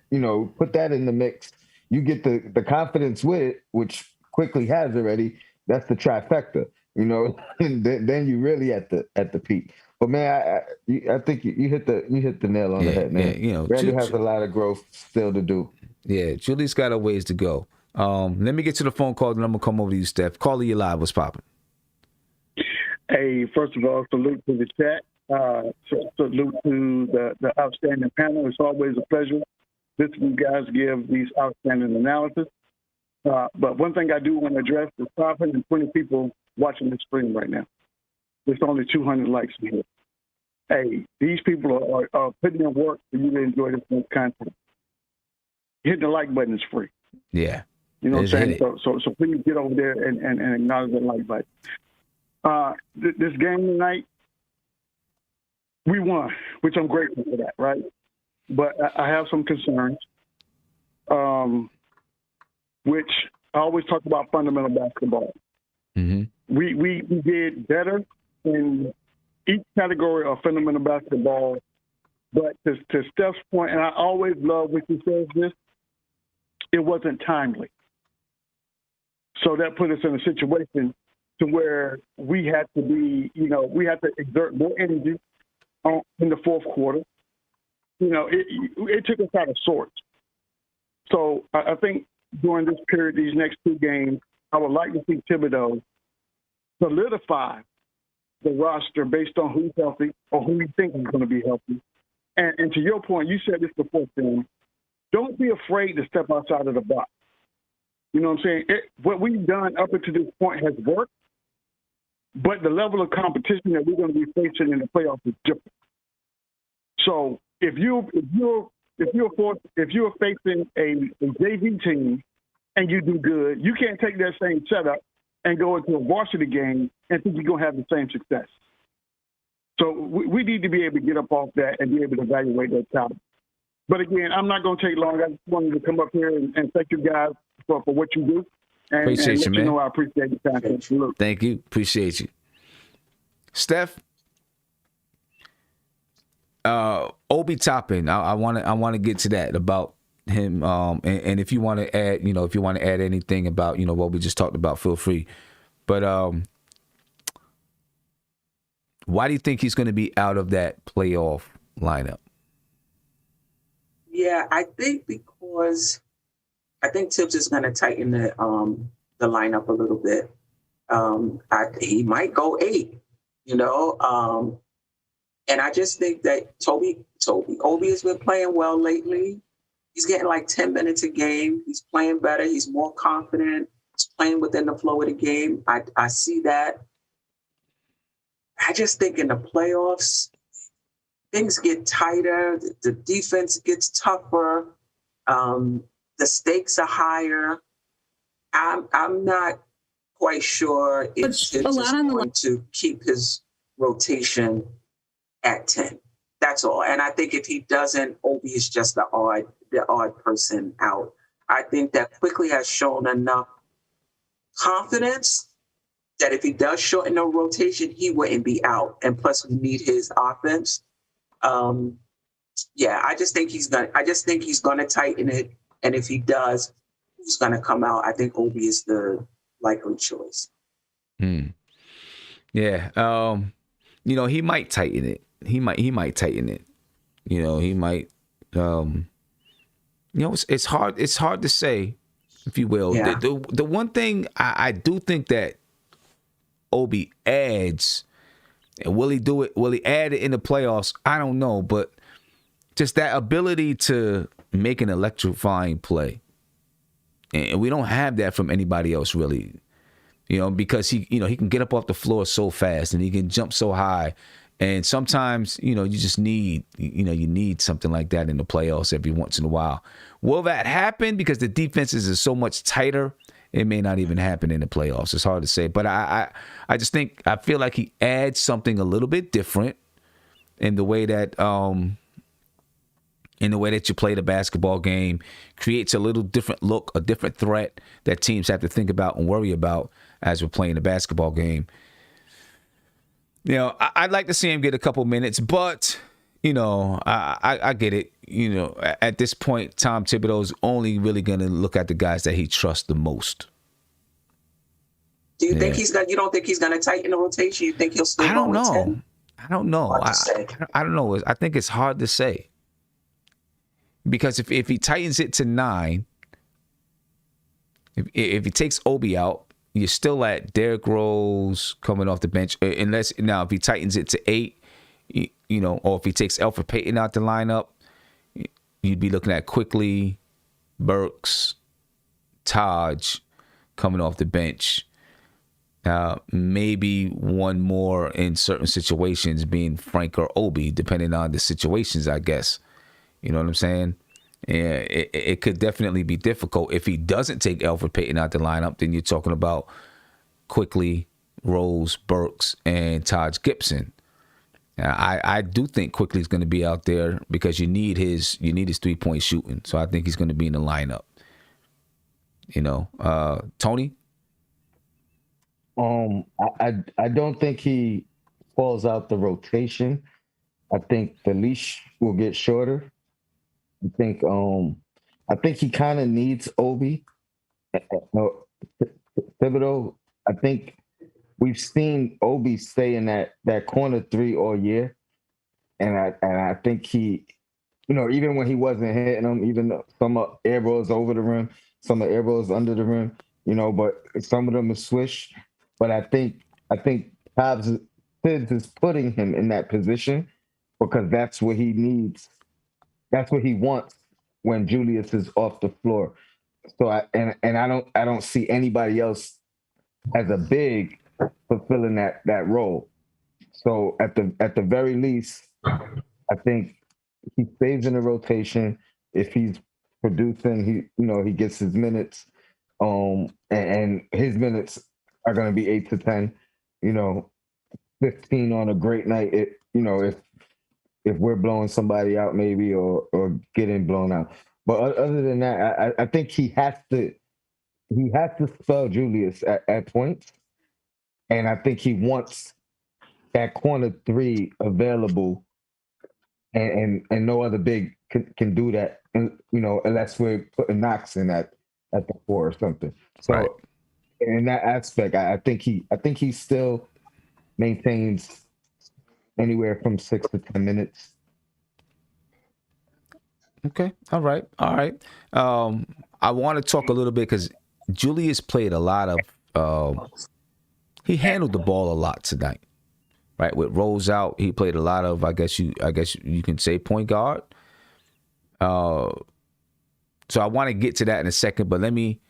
put that in the mix. You get the confidence with it, which Quickly has already. That's the trifecta, and then you really at the peak. But man, I think you hit the nail on the head, man. Yeah, Randle has a lot of growth still to do. Yeah, Julius got a ways to go. Let me get to the phone call, and I'm gonna come over to you, Steph. Caller, you live. What's popping? Hey, first of all, salute to the chat. Salute to the outstanding panel. It's always a pleasure listening to you guys give these outstanding analysis. But one thing I do want to address is 520 people watching this stream right now. There's only 200 likes in here. Hey, these people are putting in work for you to enjoy this content. Hitting the like button is free. Yeah. You know what I'm saying? So please get over there and acknowledge the like button. This game tonight, we won, which I'm grateful for that, right? But I have some concerns, which I always talk about fundamental basketball. Mm-hmm. We did better in each category of fundamental basketball, but to Steph's point, and I always love when he says this, it wasn't timely. So that put us in a situation to where we had to be, we had to exert more energy in the fourth quarter. It took us out of sorts. So I think during this period, these next two games, I would like to see Thibodeau solidify the roster based on who's healthy or who we think is going to be healthy. And to your point, you said this before, Tim, don't be afraid to step outside of the box. You know what I'm saying? What we've done up until this point has worked, but the level of competition that we're going to be facing in the playoffs is different. So if you're facing a JV team and you do good, you can't take that same setup and go into a varsity game and think you're going to have the same success. So we need to be able to get up off that and be able to evaluate that talent. But again, I'm not going to take long. I just wanted to come up here and thank you guys for what you do. And, Appreciate you, man. I appreciate the time. Thank you. Appreciate you. Steph, Obi Toppin, I want to get to that about him. And if you want to add, anything about, what we just talked about, feel free. But why do you think he's going to be out of that playoff lineup? Yeah, I think because Tibbs is going to tighten the lineup a little bit. He might go 8, and I just think that Obi has been playing well lately. He's getting like 10 minutes a game. He's playing better. He's more confident. He's playing within the flow of the game. I see that. I just think in the playoffs, things get tighter. The defense gets tougher. The stakes are higher. I'm not quite sure if Tibbs is going to keep his rotation at 10. That's all. And I think if he doesn't, Obi is just the odd person out. I think that Quickly has shown enough confidence that if he does shorten the rotation, he wouldn't be out. And plus, we need his offense. I just think he's gonna tighten it. And if he does, who's gonna come out? I think Obi is the likely choice. Yeah. He might tighten it. He might tighten it. He might. It's hard to say, if you will. Yeah. The one thing I do think that Obi adds, and will he do it? Will he add it in the playoffs? I don't know, but just that ability to make an electrifying play, and we don't have that from anybody else really. Because he can get up off the floor so fast and he can jump so high, and sometimes you just need you need something like that in the playoffs every once in a while. Will that happen? Because the defenses are so much tighter. It may not even happen in the playoffs. It's hard to say. But I just think, I feel like he adds something a little bit different in the way that you play the basketball game, creates a little different look, a different threat that teams have to think about and worry about as we're playing the basketball game. I'd like to see him get a couple minutes, but I get it. At this point, Tom Thibodeau's only really going to look at the guys that he trusts the most. Do you think you don't think he's going to tighten the rotation? You think he'll still go with 10? I don't know. I don't know. I think it's hard to say. Because if he tightens it to 9, If he takes Obi out, you're still at Derrick Rose coming off the bench. Unless now if he tightens it to 8, or if he takes Elfrid Payton out the lineup, you'd be looking at Quickly, Burks, Taj coming off the bench. Maybe one more in certain situations being Frank or Obi, depending on the situations, I guess. You know what I'm saying? Yeah, it could definitely be difficult. If he doesn't take Elfrid Payton out the lineup, then you're talking about Quickly, Rose, Burks, and Taj Gibson. I do think Quickly's going to be out there because you need his 3-point shooting. So I think he's going to be in the lineup. Tony? I don't think he falls out the rotation. I think the leash will get shorter. I think he kind of needs Obi. Thibodeau, I think we've seen Obi stay in that corner 3 all year. And I think he, even when he wasn't hitting them, even though some air balls over the rim, some air balls under the rim, but some of them are swish. But I think Tibbs is putting him in that position because that's what he needs. That's what he wants when Julius is off the floor. So I don't see anybody else as a big fulfilling that role. So at the very least, I think he stays in the rotation. If he's producing, he gets his minutes. And his minutes are going to be 8 to 10. 15 on a great night. If we're blowing somebody out, maybe or getting blown out. But other than that, I think he has to spell Julius at points, and I think he wants that corner 3 available, and no other big can do that, and unless we're putting Knox in at the 4 or something. So right. In that aspect, I think he still maintains anywhere from 6 to 10 minutes. Okay. All right. I want to talk a little bit because Julius played a lot of. He handled the ball a lot tonight, right? With Rose out, he played a lot of. I guess you can say point guard. So I want to get to that in a second, but let me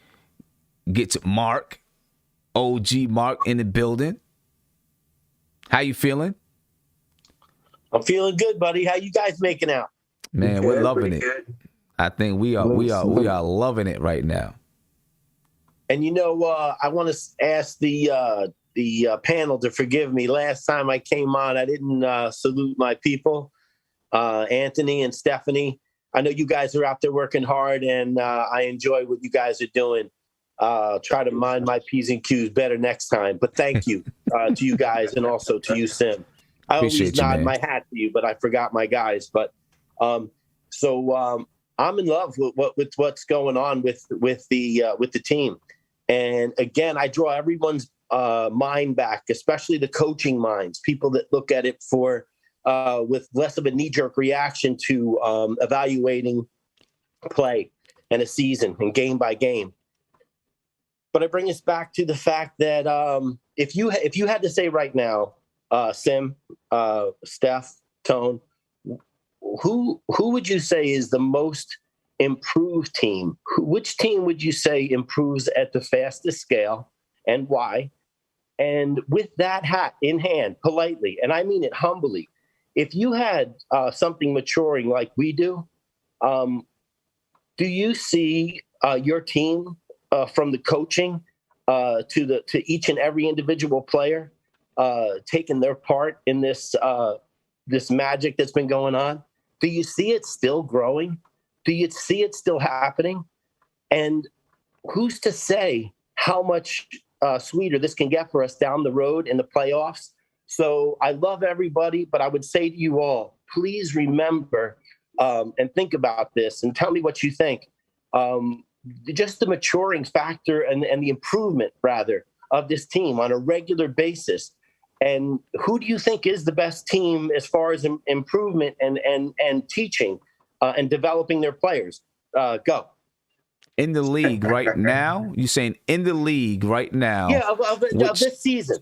get to Mark, OG Mark in the building. How you feeling? I'm feeling good, buddy. How you guys making out? Man, we're loving it. Good. I think we are loving it right now. And I want to ask the panel to forgive me. Last time I came on, I didn't salute my people, Anthony and Stephanie. I know you guys are out there working hard, and I enjoy what you guys are doing. Try to mind my P's and Q's better next time. But thank you to you guys, and also to you, Sim. I always nod my hat to you, but I forgot my guys. But so I'm in love with what's going on with the team. And again, I draw everyone's mind back, especially the coaching minds, people that look at it with less of a knee-jerk reaction to evaluating play and a season and game by game. But I bring us back to the fact that if you had to say right now, Sim, Steph, Tone, who would you say is the most improved team? Which team would you say improves at the fastest scale, and why? And with that hat in hand, politely, and I mean it humbly, if you had something maturing like we do you see your team from the coaching to each and every individual player taking their part in this magic that's been going on? Do you see it still growing? Do you see it still happening? And who's to say how much sweeter this can get for us down the road in the playoffs? So I love everybody, but I would say to you all, please remember and think about this and tell me what you think. Just the maturing factor and the improvement, rather, of this team on a regular basis. And who do you think is the best team as far as improvement and teaching and developing their players? Go. In the league right now? You saying in the league right now? Yeah, of this season.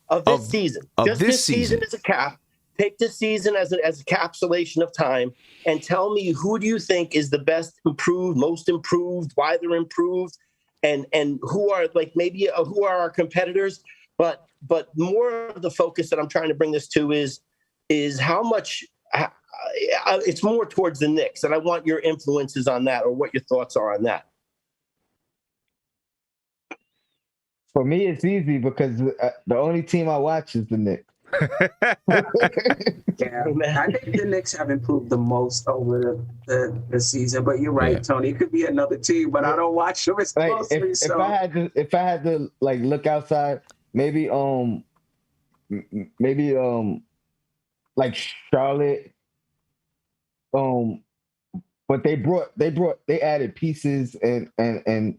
Of this season. Of Just this season as a cap. Take this season as a capsulation of time and tell me, who do you think is the best improved, most improved, why they're improved, and who are who are our competitors. But more of the focus that I'm trying to bring this to is how much it's more towards the Knicks, and I want your influences on that, or what your thoughts are on that. For me, it's easy because the only team I watch is the Knicks. Yeah, I think the Knicks have improved the most over the season. But you're right, Tony. It could be another team, but I don't watch them as closely. If I had to like look outside, maybe like Charlotte. But they added pieces and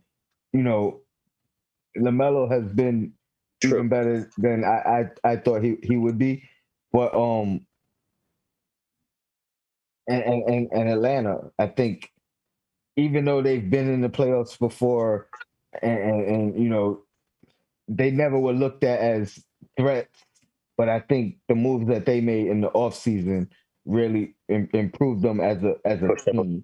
you know, LaMelo has been even better than I thought he would be. But and Atlanta, I think, even though they've been in the playoffs before, and you know, they never were looked at as threats, but I think the moves that they made in the offseason really improved them as a team.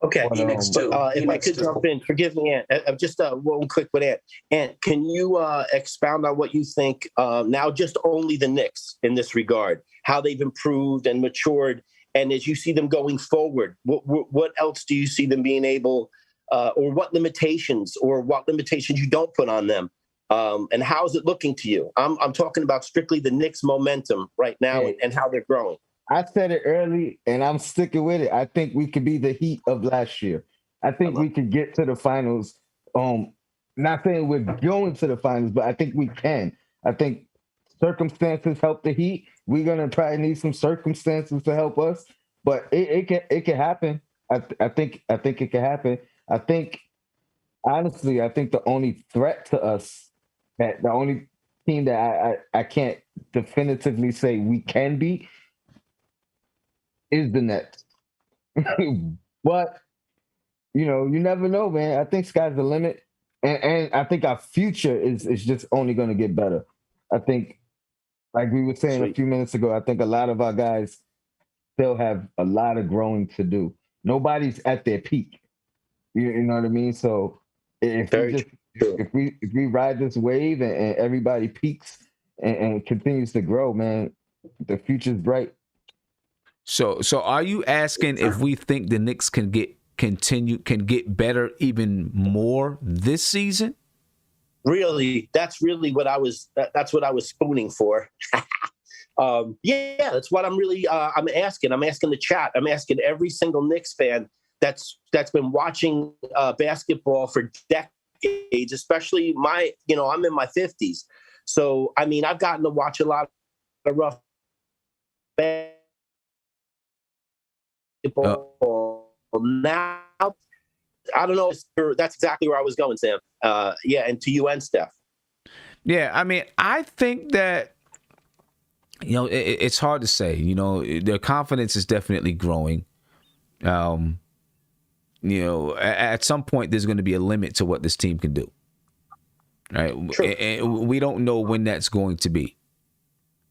Okay, Phoenix too. If I could jump in, forgive me, Ant. Just one quick with Ant. Ant, can you expound on what you think now? Just only the Knicks in this regard, how they've improved and matured, and as you see them going forward, what else do you see them being able, or what limitations you don't put on them, and how is it looking to you? I'm talking about strictly the Knicks' momentum right now and how they're growing. I said it early, and I'm sticking with it. I think we could be the Heat of last year. I think we could get to the finals. Not saying we're going to the finals, but I think we can. I think circumstances help the Heat. We're gonna probably need some circumstances to help us, but it can happen. I think it can happen. I think honestly, I think the only threat to us, that the only team that I can't definitively say we can beat, is the Nets. But you know, you never know, man. I think sky's the limit, and I think our future is just only going to get better. I think, like we were saying a few minutes ago, I think a lot of our guys still have a lot of growing to do. Nobody's at their peak. You know what I mean? So if we ride this wave and everybody peaks and continues to grow, man, the future's bright. So are you asking if we think the Knicks can get better even more this season? Really, that's really what I was. That's what I was spooning for. Yeah, that's what I'm really. I'm asking. I'm asking the chat. I'm asking every single Knicks fan that's been watching basketball for decades, especially I'm in my 50s. So I mean, I've gotten to watch a lot of rough basketball. Now, I don't know. That's exactly where I was going, Sam. And to you and Steph. Yeah, I mean, I think that, it's hard to say. Their confidence is definitely growing. At some point, there's going to be a limit to what this team can do. Right? And we don't know when that's going to be.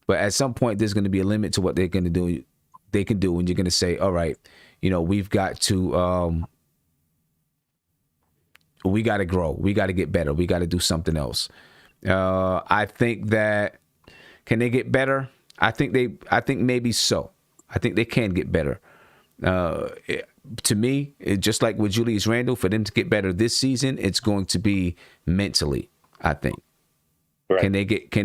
But at some point, there's going to be a limit to what they're going to do. They can do, and you're going to say, all right, we've got to we got to grow, we got to get better, we got to do something else. I think that, can they get better? I think maybe so. I think they can get better. To me, just like with Julius Randle, for them to get better this season, it's going to be mentally, I think. Right. Can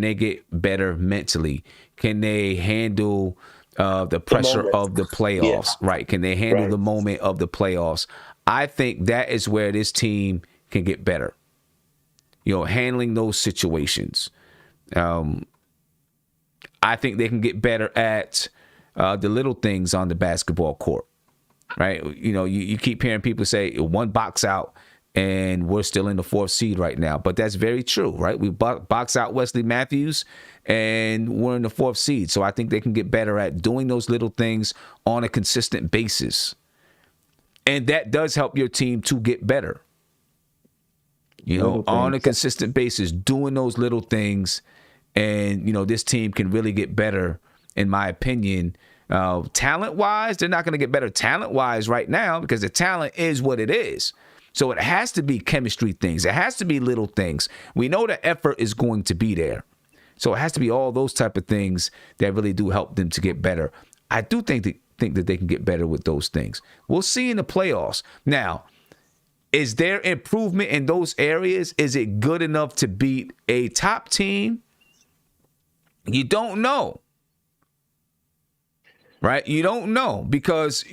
they get better mentally? Can they handle the pressure of the playoffs? Yeah. Right? Can they handle the moment of the playoffs? I think that is where this team can get better. Handling those situations. I think they can get better at the little things on the basketball court. Right? You keep hearing people say one box out and we're still in the 4th seed right now. But that's very true, right? We box out Wesley Matthews and we're in the 4th seed. So I think they can get better at doing those little things on a consistent basis. And that does help your team to get better. You know, on a consistent basis, doing those little things, and this team can really get better, in my opinion. Talent-wise, they're not going to get better talent-wise right now because the talent is what it is. So it has to be chemistry things. It has to be little things. We know the effort is going to be there. So it has to be all those type of things that really do help them to get better. I do think that they can get better with those things. We'll see in the playoffs. Now, is there improvement in those areas? Is it good enough to beat a top team? You don't know. Right? You don't know because,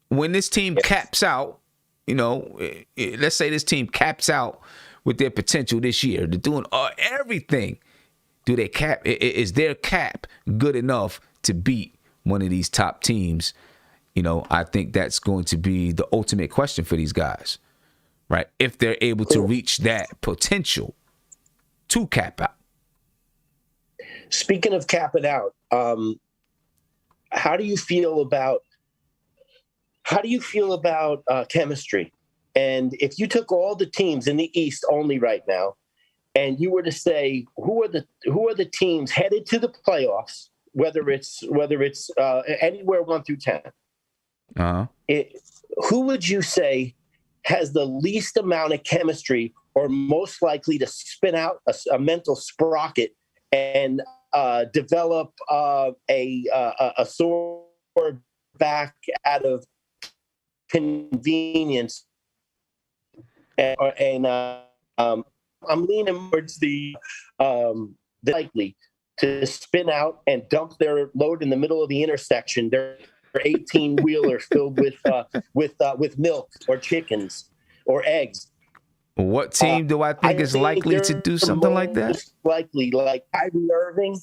when this team caps out, let's say this team caps out with their potential this year. They're doing everything. Do they cap? Is their cap good enough to beat one of these top teams? I think that's going to be the ultimate question for these guys, right? If they're able to reach that potential to cap out. Speaking of capping out, how do you feel about chemistry? And if you took all the teams in the East only right now, and you were to say who are the teams headed to the playoffs, whether it's anywhere 1 through 10, who would you say has the least amount of chemistry or most likely to spin out a mental sprocket and develop a sore back out of convenience? And I'm leaning towards the likely to spin out and dump their load in the middle of the intersection. They're 18-wheeler filled with milk or chickens or eggs. What team do I think is likely to do something like that? Likely, like Kyrie Irving,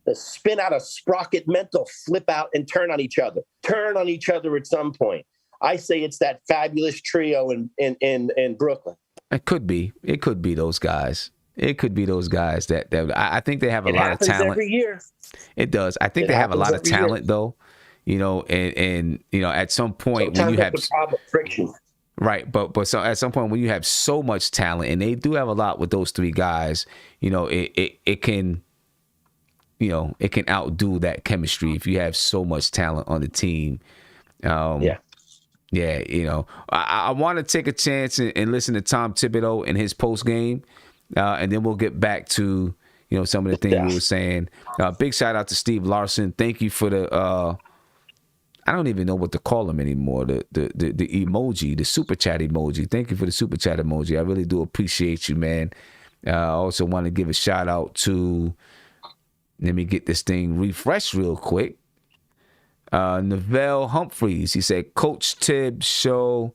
to spin out a sprocket mental flip out and turn on each other at some point. I say it's that fabulous trio in Brooklyn. It could be those guys. It could be those guys that I think they have a lot of talent. Every year. It does. I think they have a lot of talent though. And at some point when you have friction. Right, but so at some point when you have so much talent, and they do have a lot with those three guys, it can outdo that chemistry if you have so much talent on the team. Yeah, I want to take a chance and listen to Tom Thibodeau in his post game, and then we'll get back to some of the things we were saying. Big shout out to Steve Larson. Thank you for the. I don't even know what to call him anymore. The emoji, the super chat emoji. Thank you for the super chat emoji. I really do appreciate you, man. I also want to give a shout out to. Let me get this thing refreshed real quick. Neville Humphreys. He said, Coach Tibbs shows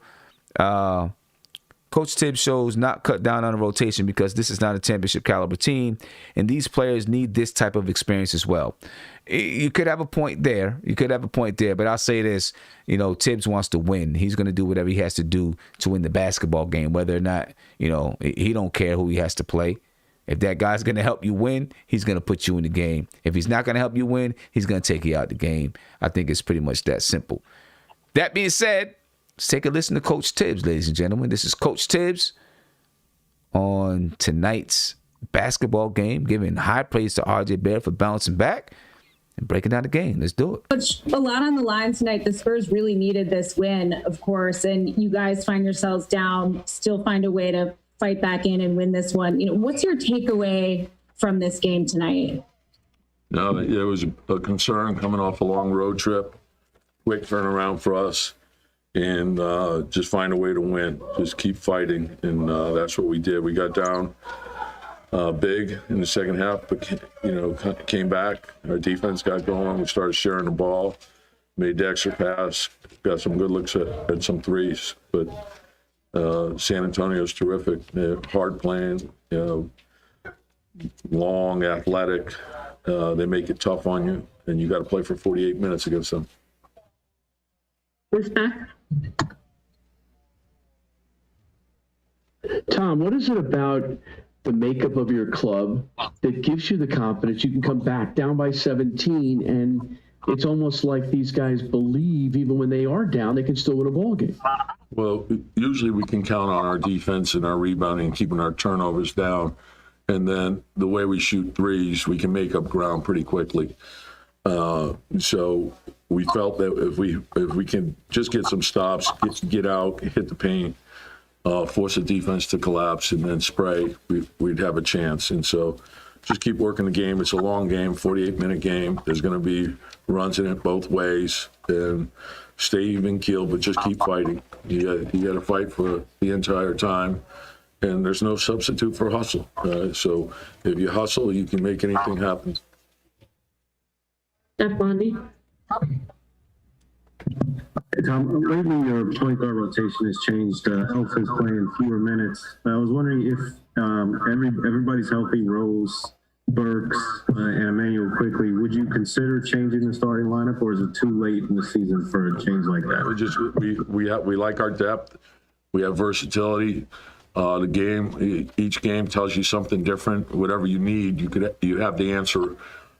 not cut down on the rotation because this is not a championship caliber team, and these players need this type of experience as well. You could have a point there. But I'll say this, Tibbs wants to win. He's going to do whatever he has to do to win the basketball game, whether or not, he don't care who he has to play. If that guy's going to help you win, he's going to put you in the game. If he's not going to help you win, he's going to take you out the game. I think it's pretty much that simple. That being said, let's take a listen to Coach Tibbs, ladies and gentlemen. This is Coach Tibbs on tonight's basketball game, giving high praise to RJ Barrett for bouncing back and breaking down the game. Let's do it. Coach, a lot on the line tonight. The Spurs really needed this win, of course, and you guys find yourselves down, still find a way to fight back in and win this one. What's your takeaway from this game tonight? No, it was a concern coming off a long road trip, quick turnaround for us, and just find a way to win. Just keep fighting, and that's what we did. We got down big in the second half, but came back. Our defense got going. We started sharing the ball, made the extra pass, got some good looks at some threes, but San Antonio's terrific. They're hard playing, long, athletic. They make it tough on you, and you got to play for 48 minutes against them. Tom, what is it about the makeup of your club that gives you the confidence you can come back down by 17 and it's almost like these guys believe even when they are down, they can still win a ball game. Well, usually we can count on our defense and our rebounding and keeping our turnovers down. And then the way we shoot threes, we can make up ground pretty quickly. So we felt that if we can just get some stops, get out, hit the paint, force the defense to collapse, and then spray, we'd have a chance. And so just keep working the game. It's a long game, 48-minute game. There's going to be runs in it both ways, and stay even keeled, but just keep fighting. You got to fight for the entire time, and there's no substitute for hustle. So if you hustle, you can make anything happen. Steph Bondi. Tom, lately your point guard rotation has changed. Elf's playing fewer minutes. I was wondering if everybody's healthy, Rose, Burks, and Emmanuel quickly. Would you consider changing the starting lineup, or is it too late in the season for a change like that? We like our depth. We have versatility. The game, each game tells you something different. Whatever you need, you have the answer,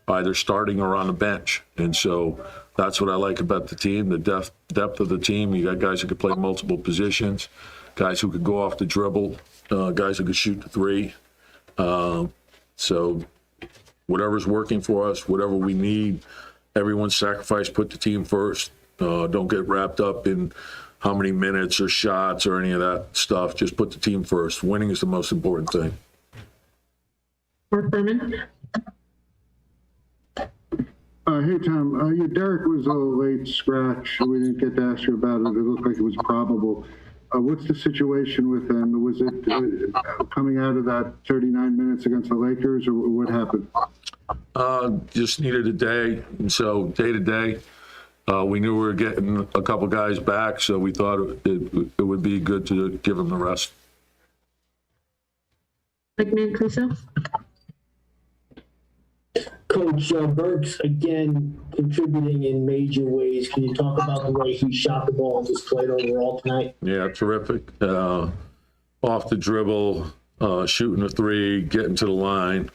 either starting or on the bench. And so that's what I like about the team, the depth of the team. You got guys who could play multiple positions, guys who could go off the dribble, guys who could shoot the three. So whatever's working for us, whatever we need, everyone's sacrifice, put the team first. Don't get wrapped up in how many minutes or shots or any of that stuff. Just put the team first. Winning is the most important thing. Mark Berman. Hey, Tom. Your Derek was a late scratch. We didn't get to ask you about it. It looked like it was probable. What's the situation with him? Was it coming out of that 39 minutes against the Lakers, or what happened? Just needed a day. And so day to day, we knew we were getting a couple guys back, so we thought it would be good to give him the rest. McMahon Crusoe. Coach Burks, again, contributing in major ways. Can you talk about the way he shot the ball and just played overall tonight? Yeah, terrific. Off the dribble, shooting a three, getting to the line.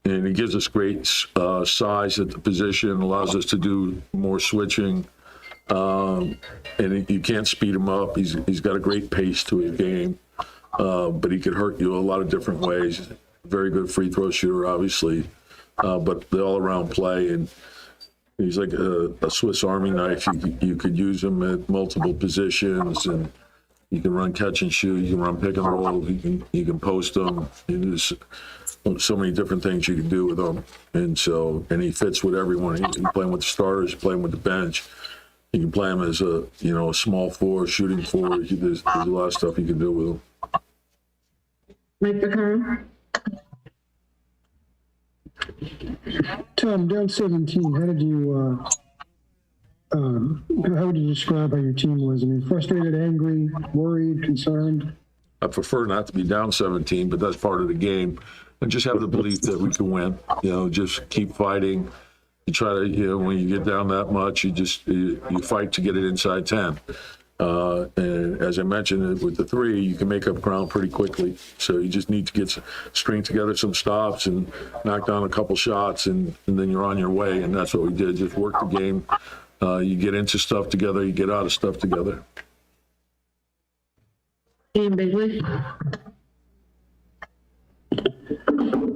And he gives us great size at the position, allows us to do more switching. And you can't speed him up. He's got a great pace to his game, but he could hurt you a lot of different ways. Very good free throw shooter, obviously. But the all-around play, and he's like a Swiss Army knife. You could use him at multiple positions, and you can run catch and shoot. You can run pick and roll. You can post him. There's so many different things you can do with him, and he fits with everyone. You can play him with the starters, play him with the bench. You can play him as a small four, shooting four. There's a lot of stuff you can do with him. Mike Vaccaro. Tom, down 17, how would you describe how your team was? I mean, frustrated, angry, worried, concerned? I prefer not to be down 17, but that's part of the game. And just have the belief that we can win. Just keep fighting. You try to, when you get down that much, you fight to get it inside 10. And as I mentioned, with the three, you can make up ground pretty quickly. So you just need to string together some stops and knock down a couple shots, and then you're on your way. And that's what we did. Just work the game. You get into stuff together. You get out of stuff together. Ian Bigley.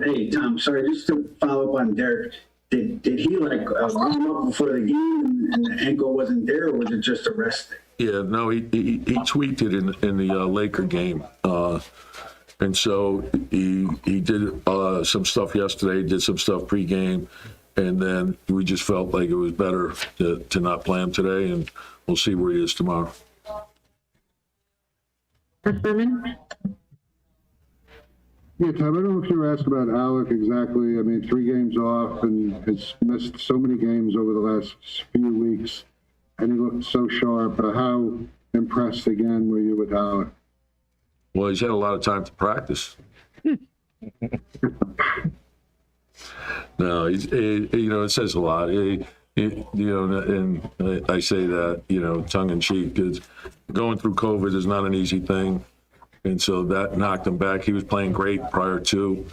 Hey, Tom, sorry, just to follow up on Derek. Did he warm up before the game and the ankle wasn't there, or was it just a rest thing? Yeah, no, he tweaked it in the Laker game, and so he did some stuff yesterday, did some stuff pregame, and then we just felt like it was better to not play him today, and we'll see where he is tomorrow. Berman. Yeah, Tom, I don't know if you were asked about Alec exactly. I mean, 3 games off and has missed so many games over the last few weeks, and he looked so sharp. How impressed again were you with Alec? Well, he's had a lot of time to practice. No, it says a lot. And I say that, tongue in cheek, because going through COVID is not an easy thing. And so that knocked him back. He was playing great prior to,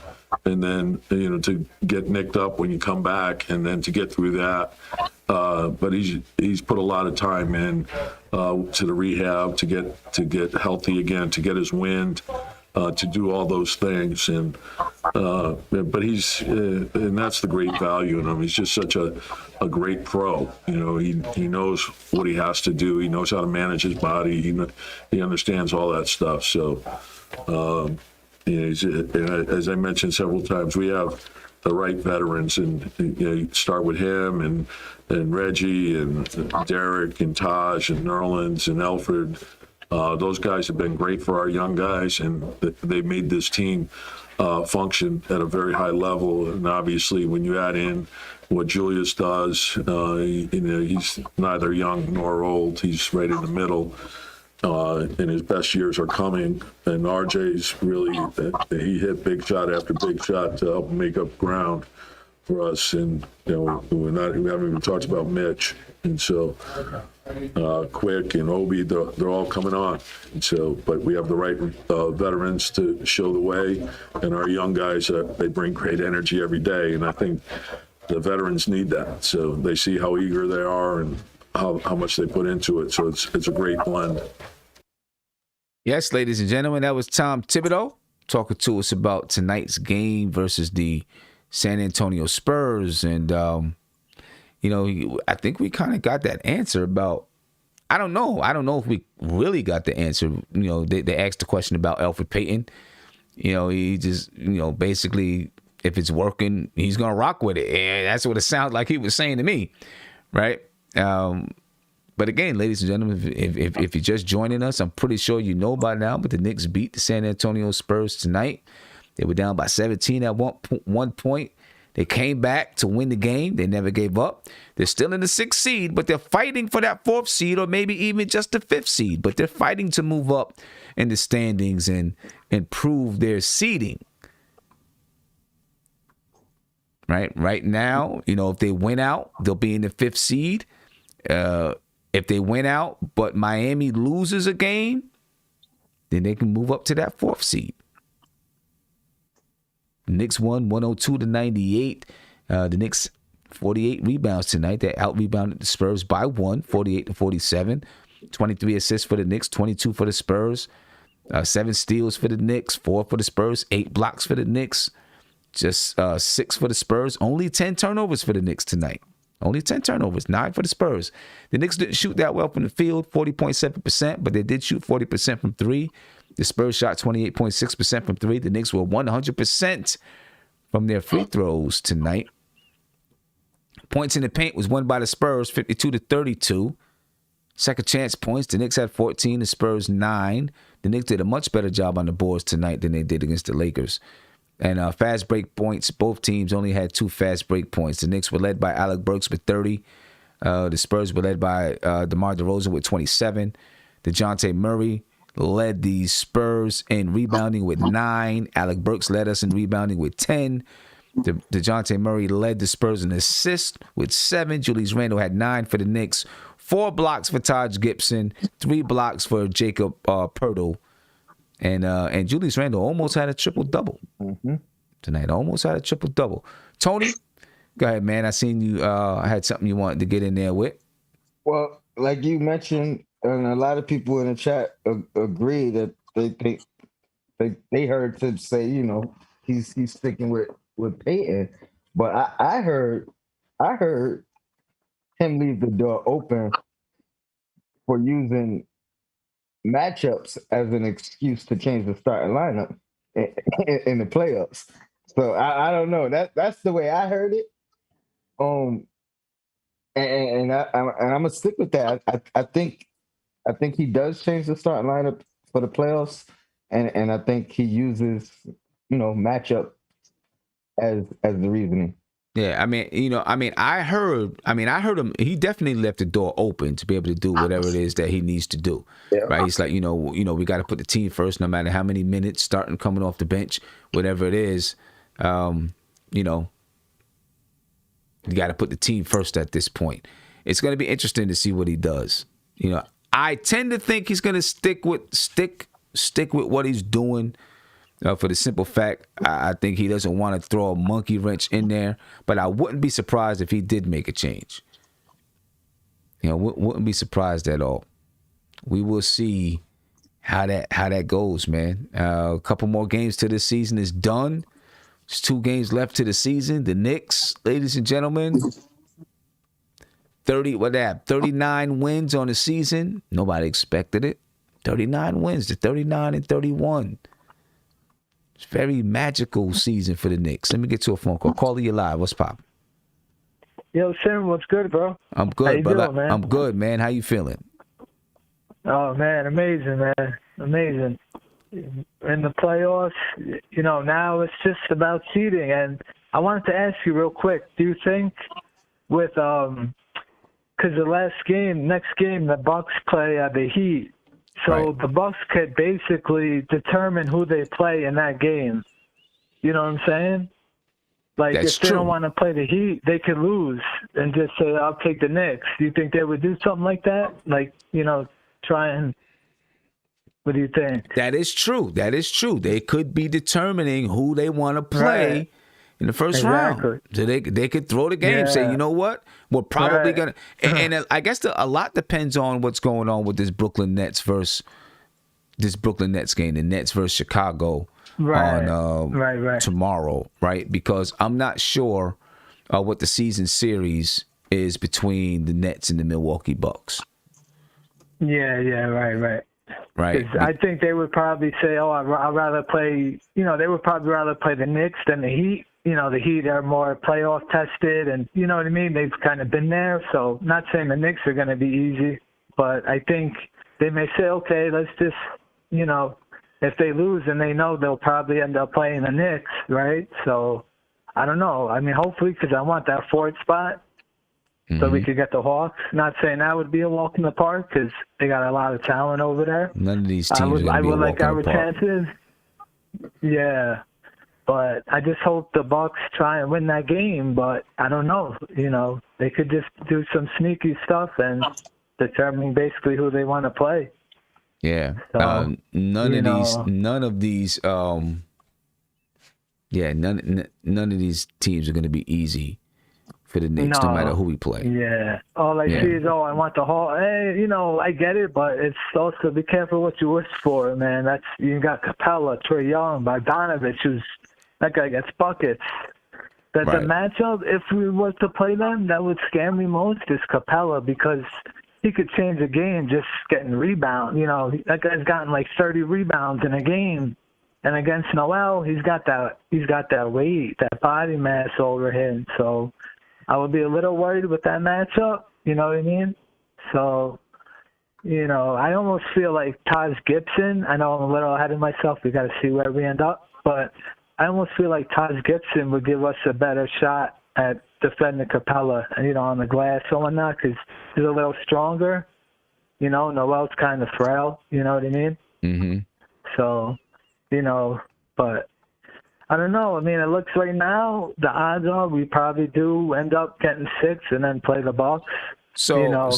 and then, to get nicked up when you come back and then to get through that. But he's put a lot of time in to the rehab to get healthy again, to get his wind, to do all those things. And but and that's the great value in him. He's just such a great pro. He knows what he has to do. He knows how to manage his body. He understands all that stuff. So, as I mentioned several times, we have the right veterans, and you start with him and Reggie and Derek and Taj and Nerlens and Alfred. Those guys have been great for our young guys, and they made this team function at a very high level. And obviously, when you add in what Julius does, he's neither young nor old. He's right in the middle, and his best years are coming. And RJ's really, he hit big shot after big shot to help make up ground for us. And we haven't even talked about Mitch. And so Quick and Obi, they're all coming on. And so, but we have the right veterans to show the way, and our young guys, they bring great energy every day. And I think the veterans need that. So they see how eager they are and how much they put into it. So it's a great blend. Yes, ladies and gentlemen, that was Tom Thibodeau talking to us about tonight's game versus the San Antonio Spurs. And, I think we kind of got that answer about, I don't know if we really got the answer. They asked the question about Elfrid Payton. He just, basically, if it's working, he's going to rock with it. And that's what it sounds like he was saying to me, right? But again, ladies and gentlemen, if you're just joining us, I'm pretty sure you know by now, but the Knicks beat the San Antonio Spurs tonight. They were down by 17 at one point. They came back to win the game. They never gave up. They're still in the 6th seed, but they're fighting for that 4th seed or maybe even just the 5th seed. But they're fighting to move up in the standings and improve their seeding. Right now, if they win out, they'll be in the 5th seed. If they win out, but Miami loses a game, then they can move up to that 4th seed. The Knicks won 102-98. The Knicks 48 rebounds tonight. They out-rebounded the Spurs by 1, 48-47. 23 assists for the Knicks, 22 for the Spurs. 7 steals for the Knicks, 4 for the Spurs, 8 blocks for the Knicks. Just 6 for the Spurs. Only 10 turnovers for the Knicks tonight. Only 10 turnovers, 9 for the Spurs. The Knicks didn't shoot that well from the field, 40.7%, but they did shoot 40% from 3. The Spurs shot 28.6% from 3. The Knicks were 100% from their free throws tonight. Points in the paint was won by the Spurs, 52-32. Second chance points, the Knicks had 14, the Spurs 9. The Knicks did a much better job on the boards tonight than they did against the Lakers. And fast break points, both teams only had 2 fast break points. The Knicks were led by Alec Burks with 30. The Spurs were led by DeMar DeRozan with 27. DeJounte Murray led the Spurs in rebounding with 9. Alec Burks led us in rebounding with 10. DeJounte Murray led the Spurs in assists with 7. Julius Randle had 9 for the Knicks. 4 blocks for Taj Gibson. 3 blocks for Jacob Poeltl. And Julius Randle almost had a triple-double tonight. Almost had a triple-double. Tony, go ahead, man. I seen you had something you wanted to get in there with. Well, like you mentioned, and a lot of people in the chat agree that they heard him say, he's sticking with Payton. But I heard him leave the door open for using matchups as an excuse to change the starting lineup in the playoffs. So I don't know. That's the way I heard it. And I'm gonna stick with that. I think he does change the starting lineup for the playoffs, and I think he uses matchup as the reasoning. Yeah, I heard him. He definitely left the door open to be able to do whatever it is that he needs to do. Yeah. Right? He's like, we got to put the team first, no matter how many minutes, starting, coming off the bench, whatever it is. You got to put the team first at this point. It's going to be interesting to see what he does. I tend to think he's going to stick Stick with what he's doing. For the simple fact, I think he doesn't want to throw a monkey wrench in there. But I wouldn't be surprised if he did make a change. Wouldn't be surprised at all. We will see how that goes, man. A couple more games to this season is done. There's 2 games left to the season. The Knicks, ladies and gentlemen, 39 wins on the season. Nobody expected it. 39 wins to 39-31. It's a very magical season for the Knicks. Let me get to a phone call. Caller, you live. What's poppin'? Yo, Sam, what's good, bro? I'm good, How you brother. doing, man? I'm good, man. How you feeling? Oh, man, amazing, man. Amazing. In the playoffs, now it's just about seeding. And I wanted to ask you real quick, do you think with, because the next game, the Bucks play the Heat. So the Bucks could basically determine who they play in that game. You know what I'm saying? Like, That's if they true. don't want to play the Heat, they could lose and just say, I'll take the Knicks. Do you think they would do something like that? Like, try and – what do you think? That is true. They could be determining who they want to play in the first round. So they could throw the game, say, you know what? We're probably going to – and I guess a lot depends on what's going on with this Brooklyn Nets game, the Nets versus Chicago on tomorrow, right? Because I'm not sure what the season series is between the Nets and the Milwaukee Bucks. Yeah, right. Right. I think they would probably say, I'd rather play, they would probably rather play the Knicks than the Heat. The Heat are more playoff tested and, you know what I mean? They've kind of been there. So not saying the Knicks are going to be easy, but I think they may say, okay, let's just, if they lose and they know they'll probably end up playing the Knicks, right? So I don't know. I mean, hopefully, because I want that 4th spot. So we could get the Hawks. Not saying that would be a walk in the park because they got a lot of talent over there. None of these teams are going to be a walk in the park. Chances. Yeah, but I just hope the Bucks try and win that game. But I don't know. They could just do some sneaky stuff and determine basically who they want to play. Yeah. So, none of these teams are going to be easy for the Knicks, no matter who we play. Yeah. All I see is, I want the Hall. Hey, I get it, but it's also be careful what you wish for, man. You got Capella, Trae Young, Bogdanovich, that guy gets buckets. The matchup, if we were to play them, that would scare me most is Capella because he could change the game just getting rebound. That guy's gotten like 30 rebounds in a game. And against Noel, he's got that weight, that body mass over him. So I would be a little worried with that matchup, you know what I mean? So, I almost feel like Taj Gibson, I know I'm a little ahead of myself, we got to see where we end up, but I almost feel like Taj Gibson would give us a better shot at defending Capella, on the glass or whatnot, because he's a little stronger, Noel's kind of frail, you know what I mean? Mm-hmm. So, but I don't know. I mean, it looks right now, the odds are we probably do end up getting 6 and then play the Bucks. So here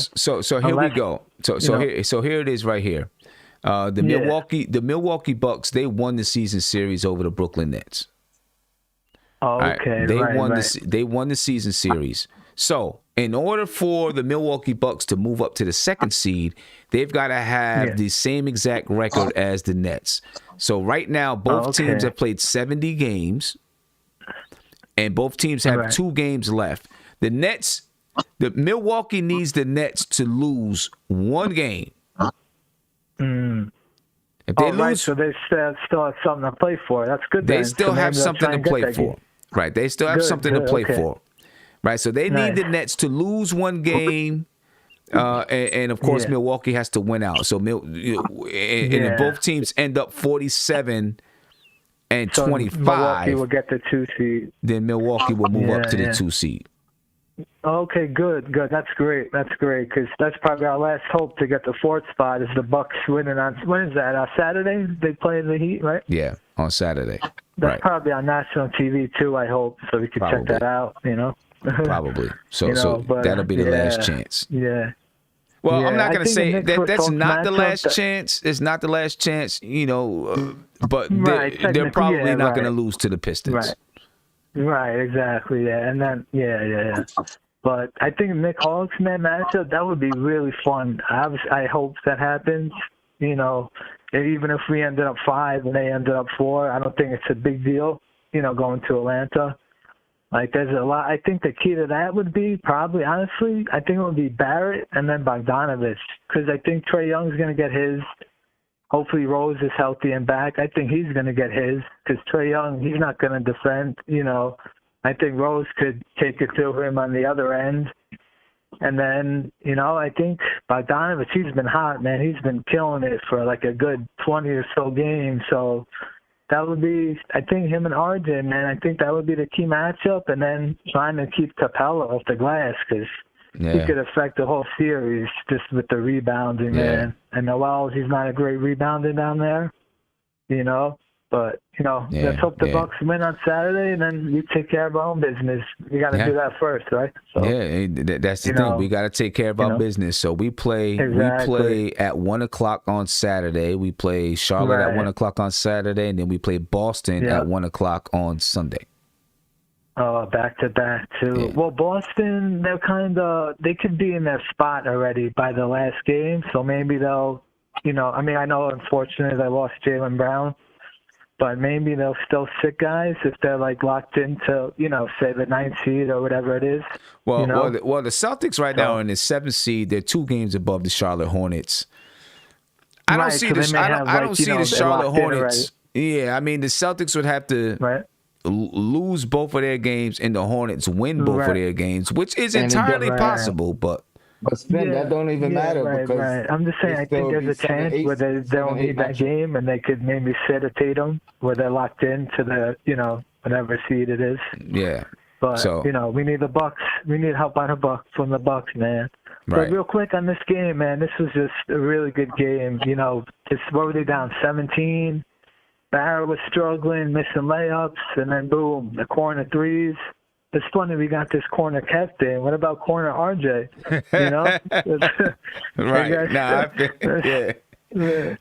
we go. So here it is right here. The Milwaukee Bucks, they won the season series over the Brooklyn Nets. Oh, okay. They won the season series. So in order for the Milwaukee Bucks to move up to the 2nd seed, they've got to have the same exact record as the Nets. So right now, both teams have played 70 games, and both teams have 2 games left. The Milwaukee needs the Nets to lose 1 game. If they lose, so they still have something to play for. That's good. They still have something to play for. Right, they still have something to play for. Right, so they need the Nets to lose 1 game. And of course, Milwaukee has to win out. So, if both teams end up 47 and 25, Milwaukee will get the 2 seed. Then Milwaukee will move up to the 2 seed. Okay, good. That's great. Because that's probably our last hope to get the 4th spot is the Bucks winning on. When is that? Saturday? They play the Heat, right? Yeah, on Saturday. That's probably on national TV too. I hope so we can check that out. Probably. So that'll be the last chance. Yeah. Well, Yeah, I'm not I going to think say the Knicks that were that's close not the matchup last that- chance. It's not the last chance, but Right, they're technically, probably yeah, not going to right. lose to the Pistons. Right. Right, exactly. Yeah, and then yeah. But I think Nick Hawks in that matchup, that would be really fun. I hope that happens. Even if we ended up 5 and they ended up 4, I don't think it's a big deal. Going to Atlanta. Like, there's a lot. I think the key to that would be probably, honestly, I think it would be Barrett and then Bogdanovich, because I think Trae Young's going to get his. Hopefully Rose is healthy and back. I think he's going to get his, because Trae Young, he's not going to defend. I think Rose could take it to him on the other end. And then, I think Bogdanovich, he's been hot, man. He's been killing it for like a good 20 or so games. So that would be, I think, him and RJ, man. I think that would be the key matchup. And then trying to keep Capella off the glass, because he could affect the whole series just with the rebounding, man. And Noel, he's not a great rebounder down there, But, let's hope the Bucks win on Saturday, and then we take care of our own business. We got to do that first, right? So, that's the thing. We got to take care of our business. So we play at 1 o'clock on Saturday. We play Charlotte at 1 o'clock on Saturday, and then we play Boston at 1 o'clock on Sunday. Oh, back to back too. Yeah. Well, Boston, they could be in their spot already by the last game, so maybe they'll, I know unfortunately they lost Jaylen Brown, but maybe they'll still sit guys if they're like locked into, say the 9th seed or whatever it is. Well, the Celtics right now are in the 7th seed. They're 2 games above the Charlotte Hornets. I don't see the Charlotte Hornets. Yeah, I mean the Celtics would have to lose both of their games and the Hornets win both of their games, which is entirely possible, but then that don't even matter because I'm just saying I think there's a chance where they don't need that game and they could maybe sit a Tatum where they're locked into the whatever seed it is. Yeah. But we need the Bucks. We need help on from the Bucks, man. Right. But real quick on this game, man, this was just a really good game. Just what were they down 17? Barrett was struggling, missing layups, and then boom, the corner threes. It's funny we got this corner captain. What about corner RJ? Right.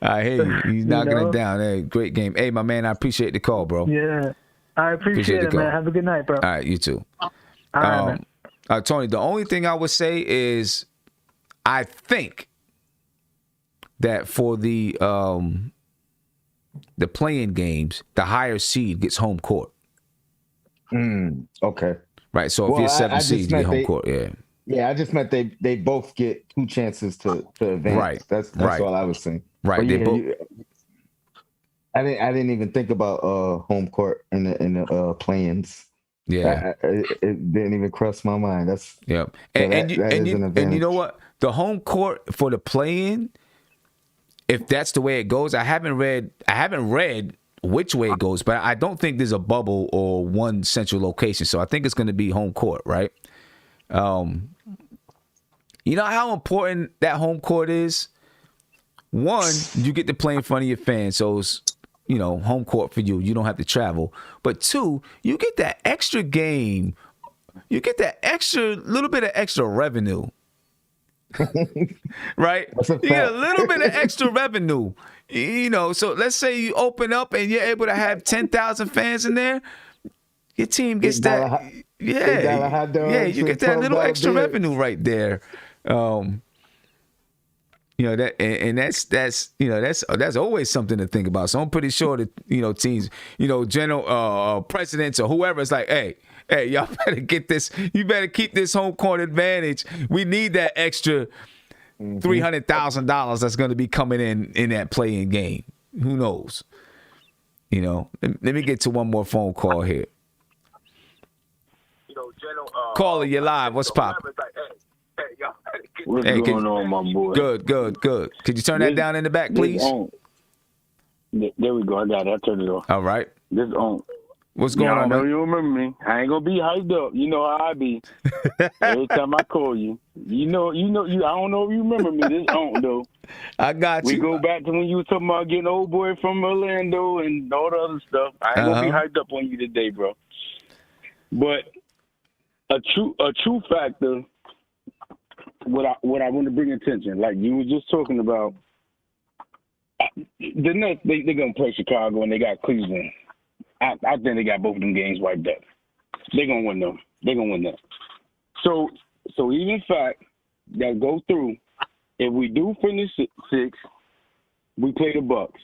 I hear you. He's knocking it down. Hey, great game. Hey, my man, I appreciate the call, bro. Yeah. I appreciate it, man. Have a good night, bro. All right, you too. All right, man. Tony, the only thing I would say is I think that for the play-in games, the higher seed gets home court. Okay. Right. So if you're 7th seed, you get home court. Yeah. Yeah, I just meant they both get 2 chances to advance. Right. That's all I was saying. Right. I didn't even think about home court in the play-ins. Yeah. It didn't even cross my mind. That's And you know what? The home court for the play-in, if that's the way it goes, I haven't read which way it goes, but I don't think there's a bubble or one central location. So I think it's going to be home court, right? You know how important that home court is? One, you get to play in front of your fans, so it's, home court for you. You don't have to travel. But 2, you get that extra game. You get that little bit of extra revenue. Right? You get a little bit of extra revenue. So let's say you open up and you're able to have 10,000 fans in there. Your team gets that. You get that little extra revenue right there. That's always something to think about. So I'm pretty sure that teams, general presidents or whoever is like, hey, y'all better get this. You better keep this home court advantage. We need that extra $300,000 that's going to be coming in that play-in game. Who knows? Let me get to one more phone call here. Caller, you're live. What's poppin'? What's going on, my boy? Good. Could you turn that down in the back, please? There we go. I got it. I turned it off. All right. This on. What's going on, I know man? you remember me. I ain't gonna be hyped up. You know how I be. Every time I call you. You know. I don't know if you remember me. This on though. I got you. We go back to when you were talking about getting old boy from Orlando and all the other stuff. I ain't gonna be hyped up on you today, bro. But a true factor what I want to bring attention, like you were just talking about, the Nets, they're going to play Chicago, and they got Cleveland. I think they got both of them games wiped up. They're going to win them. They're going to win that. So even fact that go through, if we do finish 6, we play the Bucks.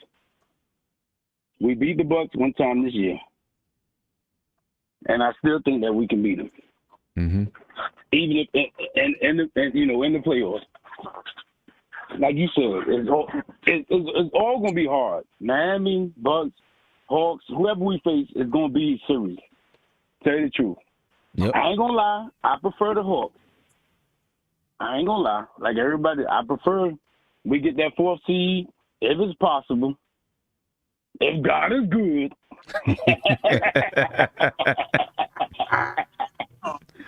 We beat the Bucks one time this year, and I still think that we can beat them. Mm-hmm. Even if in the playoffs, like you said, it's all gonna be hard. Miami, Bucks, Hawks, whoever we face, is gonna be serious. Tell you the truth. Yep. I ain't gonna lie. I prefer the Hawks. I ain't gonna lie. Like everybody, I prefer we get that 4th seed if it's possible. If God is good.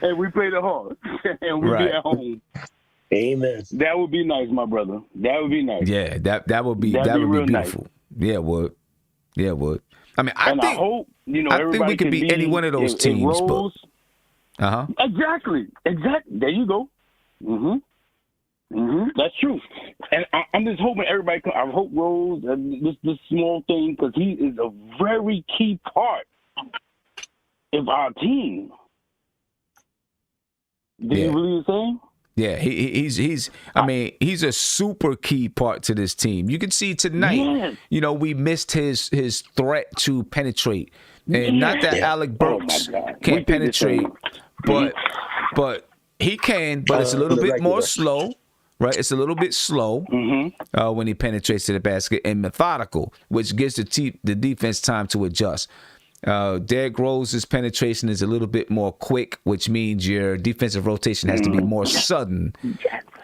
And we play the Hawks. And we be at home. Amen. That would be nice, my brother. That would be nice. Yeah, that would be real beautiful. Nice. Yeah, it would. Yeah, it would. I mean, I I hope, I think we could beat any one of those teams. But, Exactly. There you go. That's true. And I'm just hoping everybody I hope Rose, this small thing, because he is a very key part of our team. Did you believe the same? Yeah, he's I mean, he's a super key part to this team. You can see tonight, we missed his threat to penetrate. And not that Alec Burks can't penetrate, but he can, but it's a little bit more slow. Right, it's a little bit slow when he penetrates to the basket, and methodical, which gives the defense time to adjust. Derrick Rose's penetration is a little bit more quick, which means your defensive rotation has to be more sudden,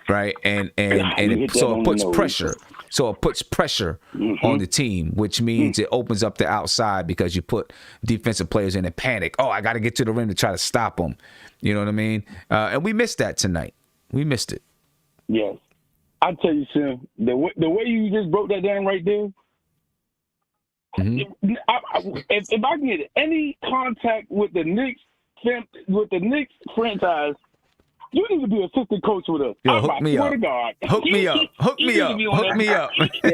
right? And it puts pressure. So it puts pressure on the team, which means it opens up the outside because you put defensive players in a panic. Oh, I got to get to the rim to try to stop them. You know what I mean? And we missed that tonight. We missed it. Yes. I tell you, Sim, the way you just broke that down right there, if I can get any contact with the Knicks franchise, you need to be assistant coach with us. Yo, hook me up. Hook me up. Yeah,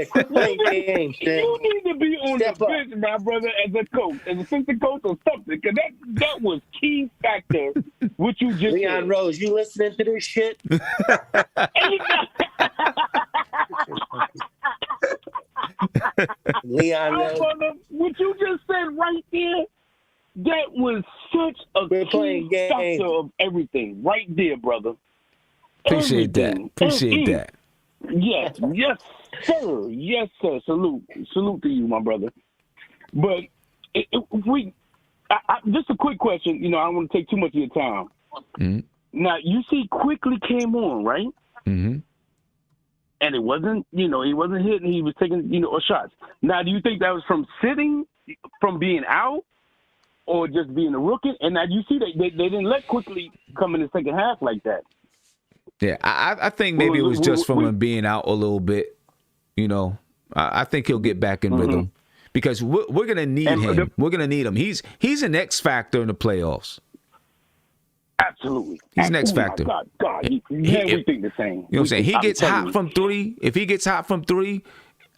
quit playing games, Sam. You need to be on the bench, my brother, as a coach, as assistant coach or something, because that was key factor, what you just Leon said. Rose, you listening to this shit? Leon Rose. What you just said right there, that was such a key factor of everything right there, brother. Appreciate that. Yes, sir. Salute to you, my brother. But just a quick question. I don't want to take too much of your time. Now, you see, Quickly came on, right? Mm-hmm. And it wasn't, he wasn't hitting. He was taking, shots. Now, do you think that was from being out, or just being a rookie? And now you see they didn't let Quickly come in the second half like that. Yeah, I think maybe it was just from him being out a little bit. I think he'll get back in rhythm because we're gonna need him. We're gonna need him. He's an X factor in the playoffs. Absolutely, he's an X factor. God, we think the same. You know what I'm saying? He gets hot from three. If he gets hot from three,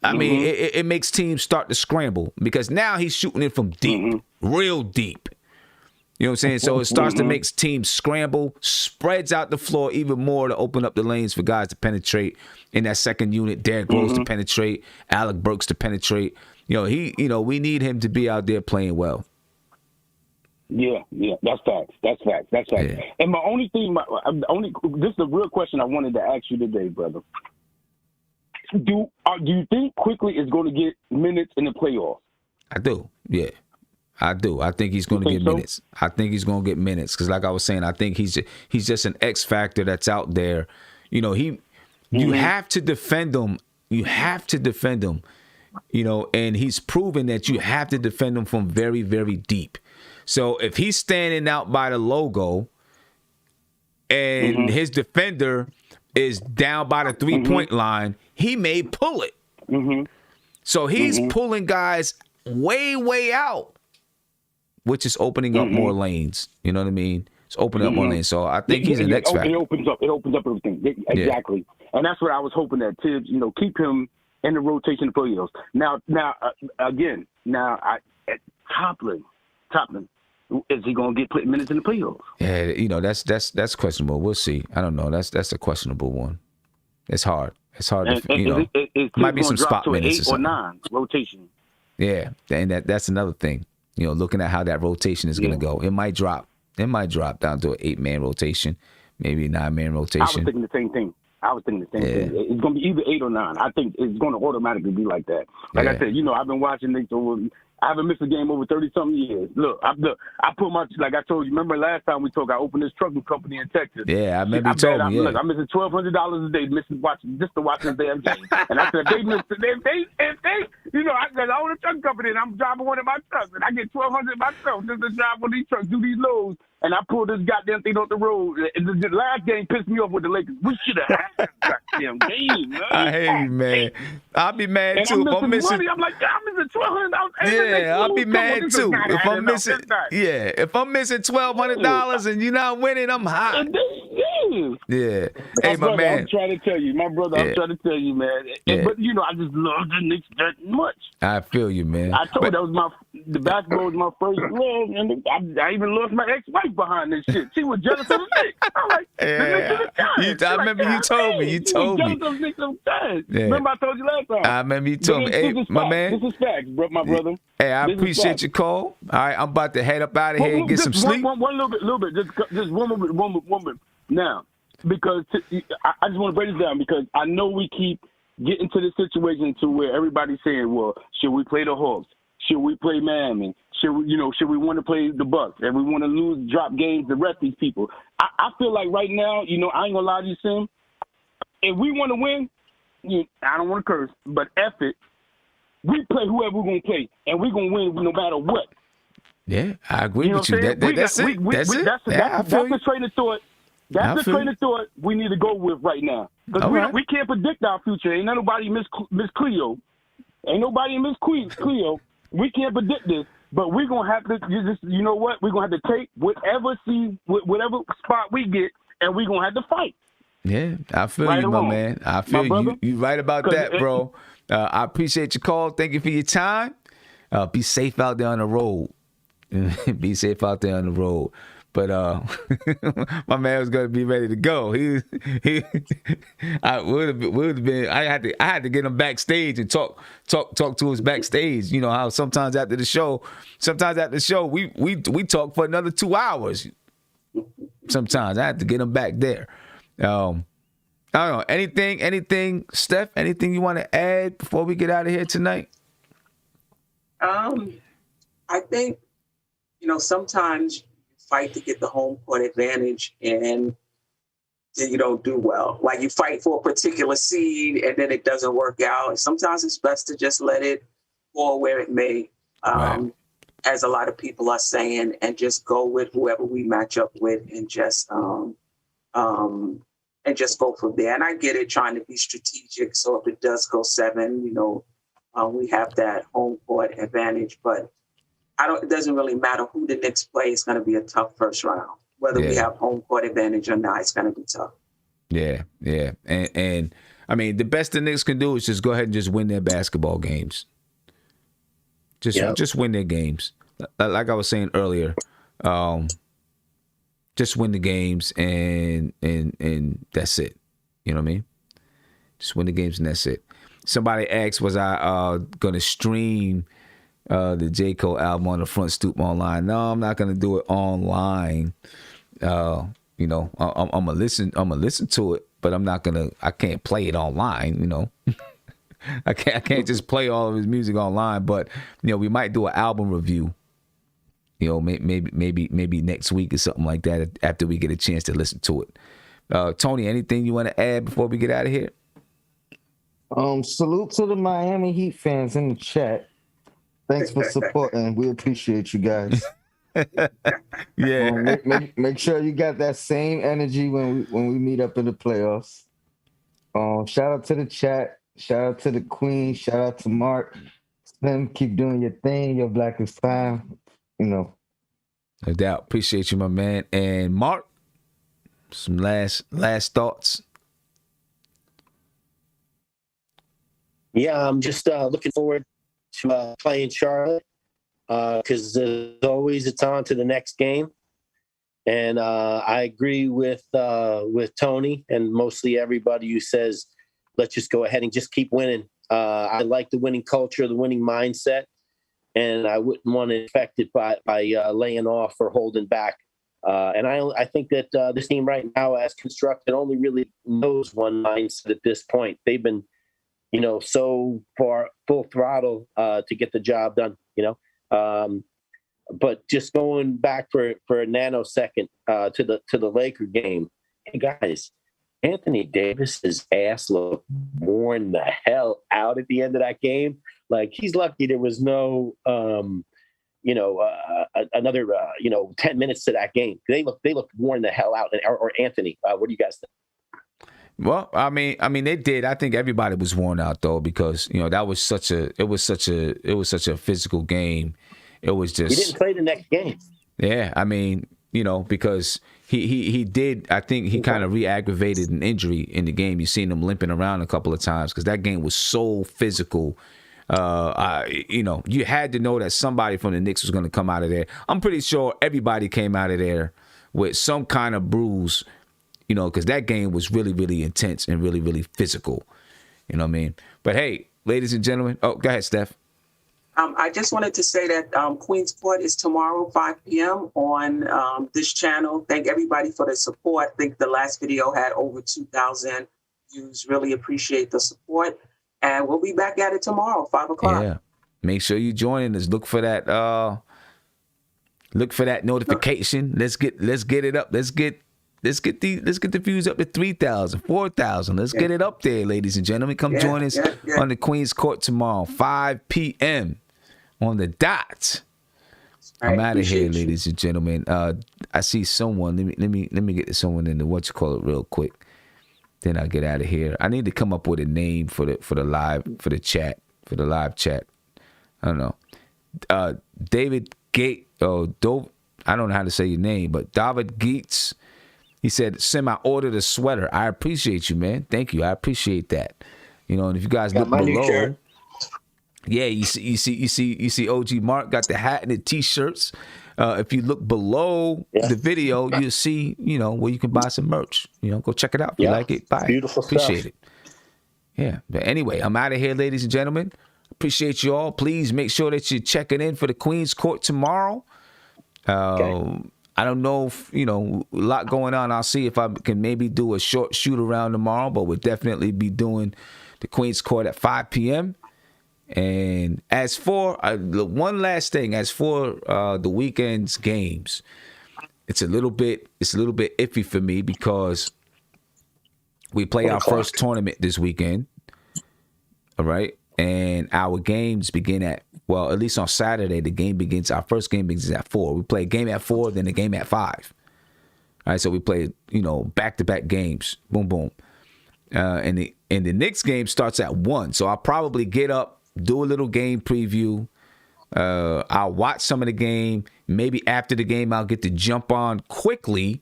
I mean, it makes teams start to scramble because now he's shooting it from deep, real deep. You know what I'm saying? So it starts to make teams scramble, spreads out the floor even more to open up the lanes for guys to penetrate in that second unit. Derrick Rose to penetrate, Alec Burks to penetrate. We need him to be out there playing well. Yeah, that's facts. Yeah. And my only thing, this is a real question I wanted to ask you today, brother. Do you think Quickly is going to get minutes in the playoffs? I do. Yeah, I do. I think he's going to get minutes. I think he's going to get minutes because, like I was saying, I think he's just an X factor that's out there. You have to defend him. You have to defend him. And he's proven that you have to defend him from very, very deep. So if he's standing out by the logo and his defender is down by the 3-point line, he may pull it. So he's pulling guys way, way out, which is opening up more lanes. You know what I mean? It's opening up more lanes. So I think he's an X factor. It opens up everything. Exactly. And that's what I was hoping that Tibbs, keep him in the rotation for playoffs. Now, Toppin, is he going to get minutes in the playoffs? Yeah, that's questionable. We'll see. I don't know. That's a questionable one. It's hard. It's hard to, might be some spot minutes or 8 or 9 rotation. Yeah, and that's another thing. Looking at how that rotation is going to go, it might drop. It might drop down to an 8-man rotation, maybe a 9-man rotation. I was thinking the same thing. It's going to be either 8 or 9. I think it's going to automatically be like that. Like I said, I've been watching Knicks over. I haven't missed a game over 30-something years. Look, I put like I told you, remember last time we talked, I opened this trucking company in Texas. Yeah, I remember you told me. Look, I'm missing $1,200 a day just to watch this damn game. And I said, if they, I said, I own a trucking company and I'm driving one of my trucks and I get $1,200 myself just to drive one of these trucks, do these loads. And I pulled this goddamn thing off the road. The last game pissed me off with the Lakers. We should have had that goddamn game, man. I hate you, man. I'll be mad too if I'm missing. Money. I'm like, I'm missing $1,200. Yeah, I'll be mad too if I'm missing. Yeah, if I'm missing $1,200 and you're not winning, I'm hot. Yeah. Hey, my man. I'm trying to tell you, my brother. I'm trying to tell you, man. But I just love the Knicks that much. I feel you, man. I told you the basketball was my first love, and I even lost my ex-wife behind this shit. She was jealous of the Knicks. I'm like, I remember you told me. You told me. Remember I told you last time. I remember you told me. Hey, my man. This is facts, bro, my brother. Hey, I appreciate your call. All right, I'm about to head up out of here and get some sleep. One little bit. Just one moment. Now, because I just want to break this down because I know we keep getting to this situation to where everybody's saying, well, should we play the Hawks? Should we play Miami? Should we want to play the Bucks? And we want to drop games to rest these people? I feel like right now, I ain't gonna lie to you, Sim. If we want to win, I don't want to curse, but F it. We play whoever we're gonna play, and we're gonna win no matter what. Yeah, I agree with you. That's it. That's the train of thought. That's the train of thought we need to go with right now. Because we can't predict our future. Ain't nobody Miss Cleo. Ain't nobody Miss Cleo. We can't predict this. But we're going to have to, you know what? We're going to have to take whatever spot we get, and we're going to have to fight. Yeah, I feel you, my man. I feel you. You're right about that, bro. I appreciate your call. Thank you for your time. Be safe out there on the road. Be safe out there on the road. But my man was gonna be ready to go. I would have been. I had to get him backstage and talk to us backstage. You know how sometimes after the show, we talk for another 2 hours. Sometimes I had to get him back there. I don't know. Anything, Steph? Anything you want to add before we get out of here tonight? I think sometimes fight to get the home court advantage and you don't do well. Like you fight for a particular seed and then it doesn't work out. And sometimes it's best to just let it fall where it may, as a lot of people are saying, and just go with whoever we match up with and just go from there. And I get it, trying to be strategic. So if it does go 7, we have that home court advantage, but it doesn't really matter who the Knicks play. It's going to be a tough first round. Whether we have home court advantage or not, it's going to be tough. Yeah. And I mean, the best the Knicks can do is just go ahead and just win their basketball games. Just win their games. Like I was saying earlier, just win the games and that's it. You know what I mean? Just win the games and that's it. Somebody asked, was I going to stream the J. Cole album on the Front Stoop online? No, I'm not gonna do it online. I'm gonna listen to it, but I can't play it online. I can't just play all of his music online. But we might do an album review. Maybe next week or something like that after we get a chance to listen to it. Tony, anything you want to add before we get out of here? Salute to the Miami Heat fans in the chat. Thanks for supporting. We appreciate you guys. Yeah. Make sure you got that same energy when we meet up in the playoffs. Shout out to the chat. Shout out to the Queen. Shout out to Mark. Slim, keep doing your thing. Your black is fine. All No doubt. Appreciate you, my man. And Mark, some last thoughts. Yeah, I'm just looking forward to playing Charlotte because as always, it's on to the next game. And I agree with Tony and mostly everybody who says, let's just go ahead and just keep winning. I like the winning culture, the winning mindset, and I wouldn't want to affect it by laying off or holding back. And I think that this team right now, as constructed, only really knows one mindset at this point. They've been, so far full throttle to get the job done. But just going back for a nanosecond to the Laker game, hey guys, Anthony Davis's ass looked worn the hell out at the end of that game. Like, he's lucky there was no another 10 minutes to that game. They looked worn the hell out. Or Anthony, what do you guys think? Well, I mean, they did. I think everybody was worn out though, because that was such a physical game. It was just, he didn't play the next game. Yeah, I mean, because he did. I think he kind of re-aggravated an injury in the game. You seen him limping around a couple of times because that game was so physical. You had to know that somebody from the Knicks was going to come out of there. I'm pretty sure everybody came out of there with some kind of bruise. Because that game was really, really intense and really, really physical. You know what I mean? But hey, ladies and gentlemen. Oh, go ahead, Steph. I just wanted to say that Queen's Court is tomorrow, 5 p.m. on this channel. Thank everybody for the support. I think the last video had over 2,000 views. Really appreciate the support. And we'll be back at it tomorrow, 5 o'clock. Yeah. Make sure you join us. Look for that notification. Let's get it up. Let's get the views up to 3,000, 4,000. Let's get it up there, ladies and gentlemen. Come join us on the Queen's Court tomorrow, 5 p.m. on the dot. I'm out of here, ladies and gentlemen. I see someone. Let me get someone in the real quick. Then I'll get out of here. I need to come up with a name for the live chat. I don't know. David Gate. I don't know how to say your name, but David Gates. He said, "Send my order the sweater." I appreciate you, man. Thank you. I appreciate that. And if you guys look below, yeah, you see OG Mark got the hat and the t-shirts. If you look below the video, you'll see, where you can buy some merch. Go check it out. If you like it, buy it. Beautiful stuff. Appreciate it. Yeah. But anyway, I'm out of here, ladies and gentlemen. Appreciate you all. Please make sure that you're checking in for the Queen's Court tomorrow. I don't know if, a lot going on. I'll see if I can maybe do a short shoot around tomorrow, but we'll definitely be doing the Queen's Court at 5 p.m. And as for one last thing, as for the weekend's games, it's a little bit iffy for me because we play our first tournament this weekend. All right. And our games begin at least on Saturday, our first game begins at 4. We play a game at 4, then a game at 5. All right, so we play, back-to-back games. Boom, boom. And the Knicks game starts at 1. So I'll probably get up, do a little game preview. I'll watch some of the game. Maybe after the game, I'll get to jump on quickly.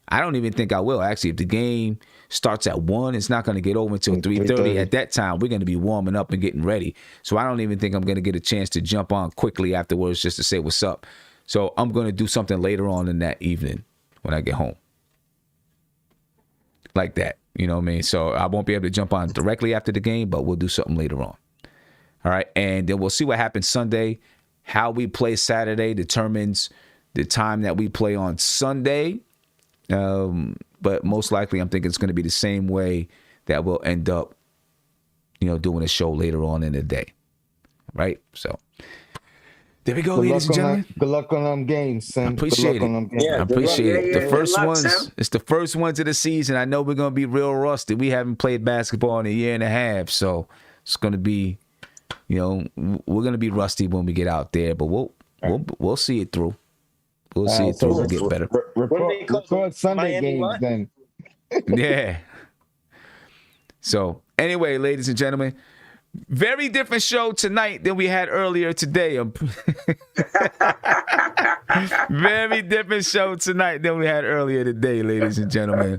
I don't even think I will. Actually, if the game starts at 1, it's not going to get over until 3:30. At that time, we're going to be warming up and getting ready. So I don't even think I'm going to get a chance to jump on quickly afterwards just to say what's up. So I'm going to do something later on in that evening when I get home. Like that. You know what I mean? So I won't be able to jump on directly after the game, but we'll do something later on. All right. And then we'll see what happens Sunday. How we play Saturday determines the time that we play on Sunday. But most likely, I'm thinking it's going to be the same way that we'll end up, doing a show later on in the day. Right? So there we go, ladies and gentlemen. Good luck on them games, Sam. I appreciate it. Yeah, I appreciate it. The first luck, ones, Sam. it's the first ones of the season. I know we're going to be real rusty. We haven't played basketball in a year and a half. So it's going to be, we're going to be rusty when we get out there. But we'll see it through. We'll see it through. We'll get better. Record Sunday games then. Yeah. So anyway, ladies and gentlemen, Very different show tonight than we had earlier today. Very different show tonight than we had earlier today, ladies and gentlemen.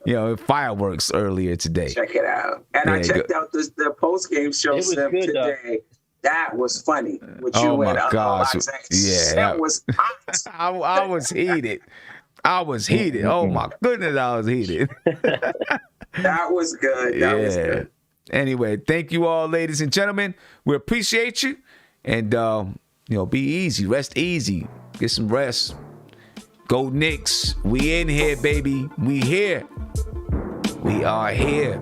You know, fireworks earlier today. Check it out. And I checked out the post-game show today. That was funny. With you and gosh. Yeah. That was hot. I was heated. Oh, my goodness, I was heated. That was good. That was good. Anyway, thank you all, ladies and gentlemen. We appreciate you. And, be easy. Rest easy. Get some rest. Go Knicks. We in here, baby. We here. We are here.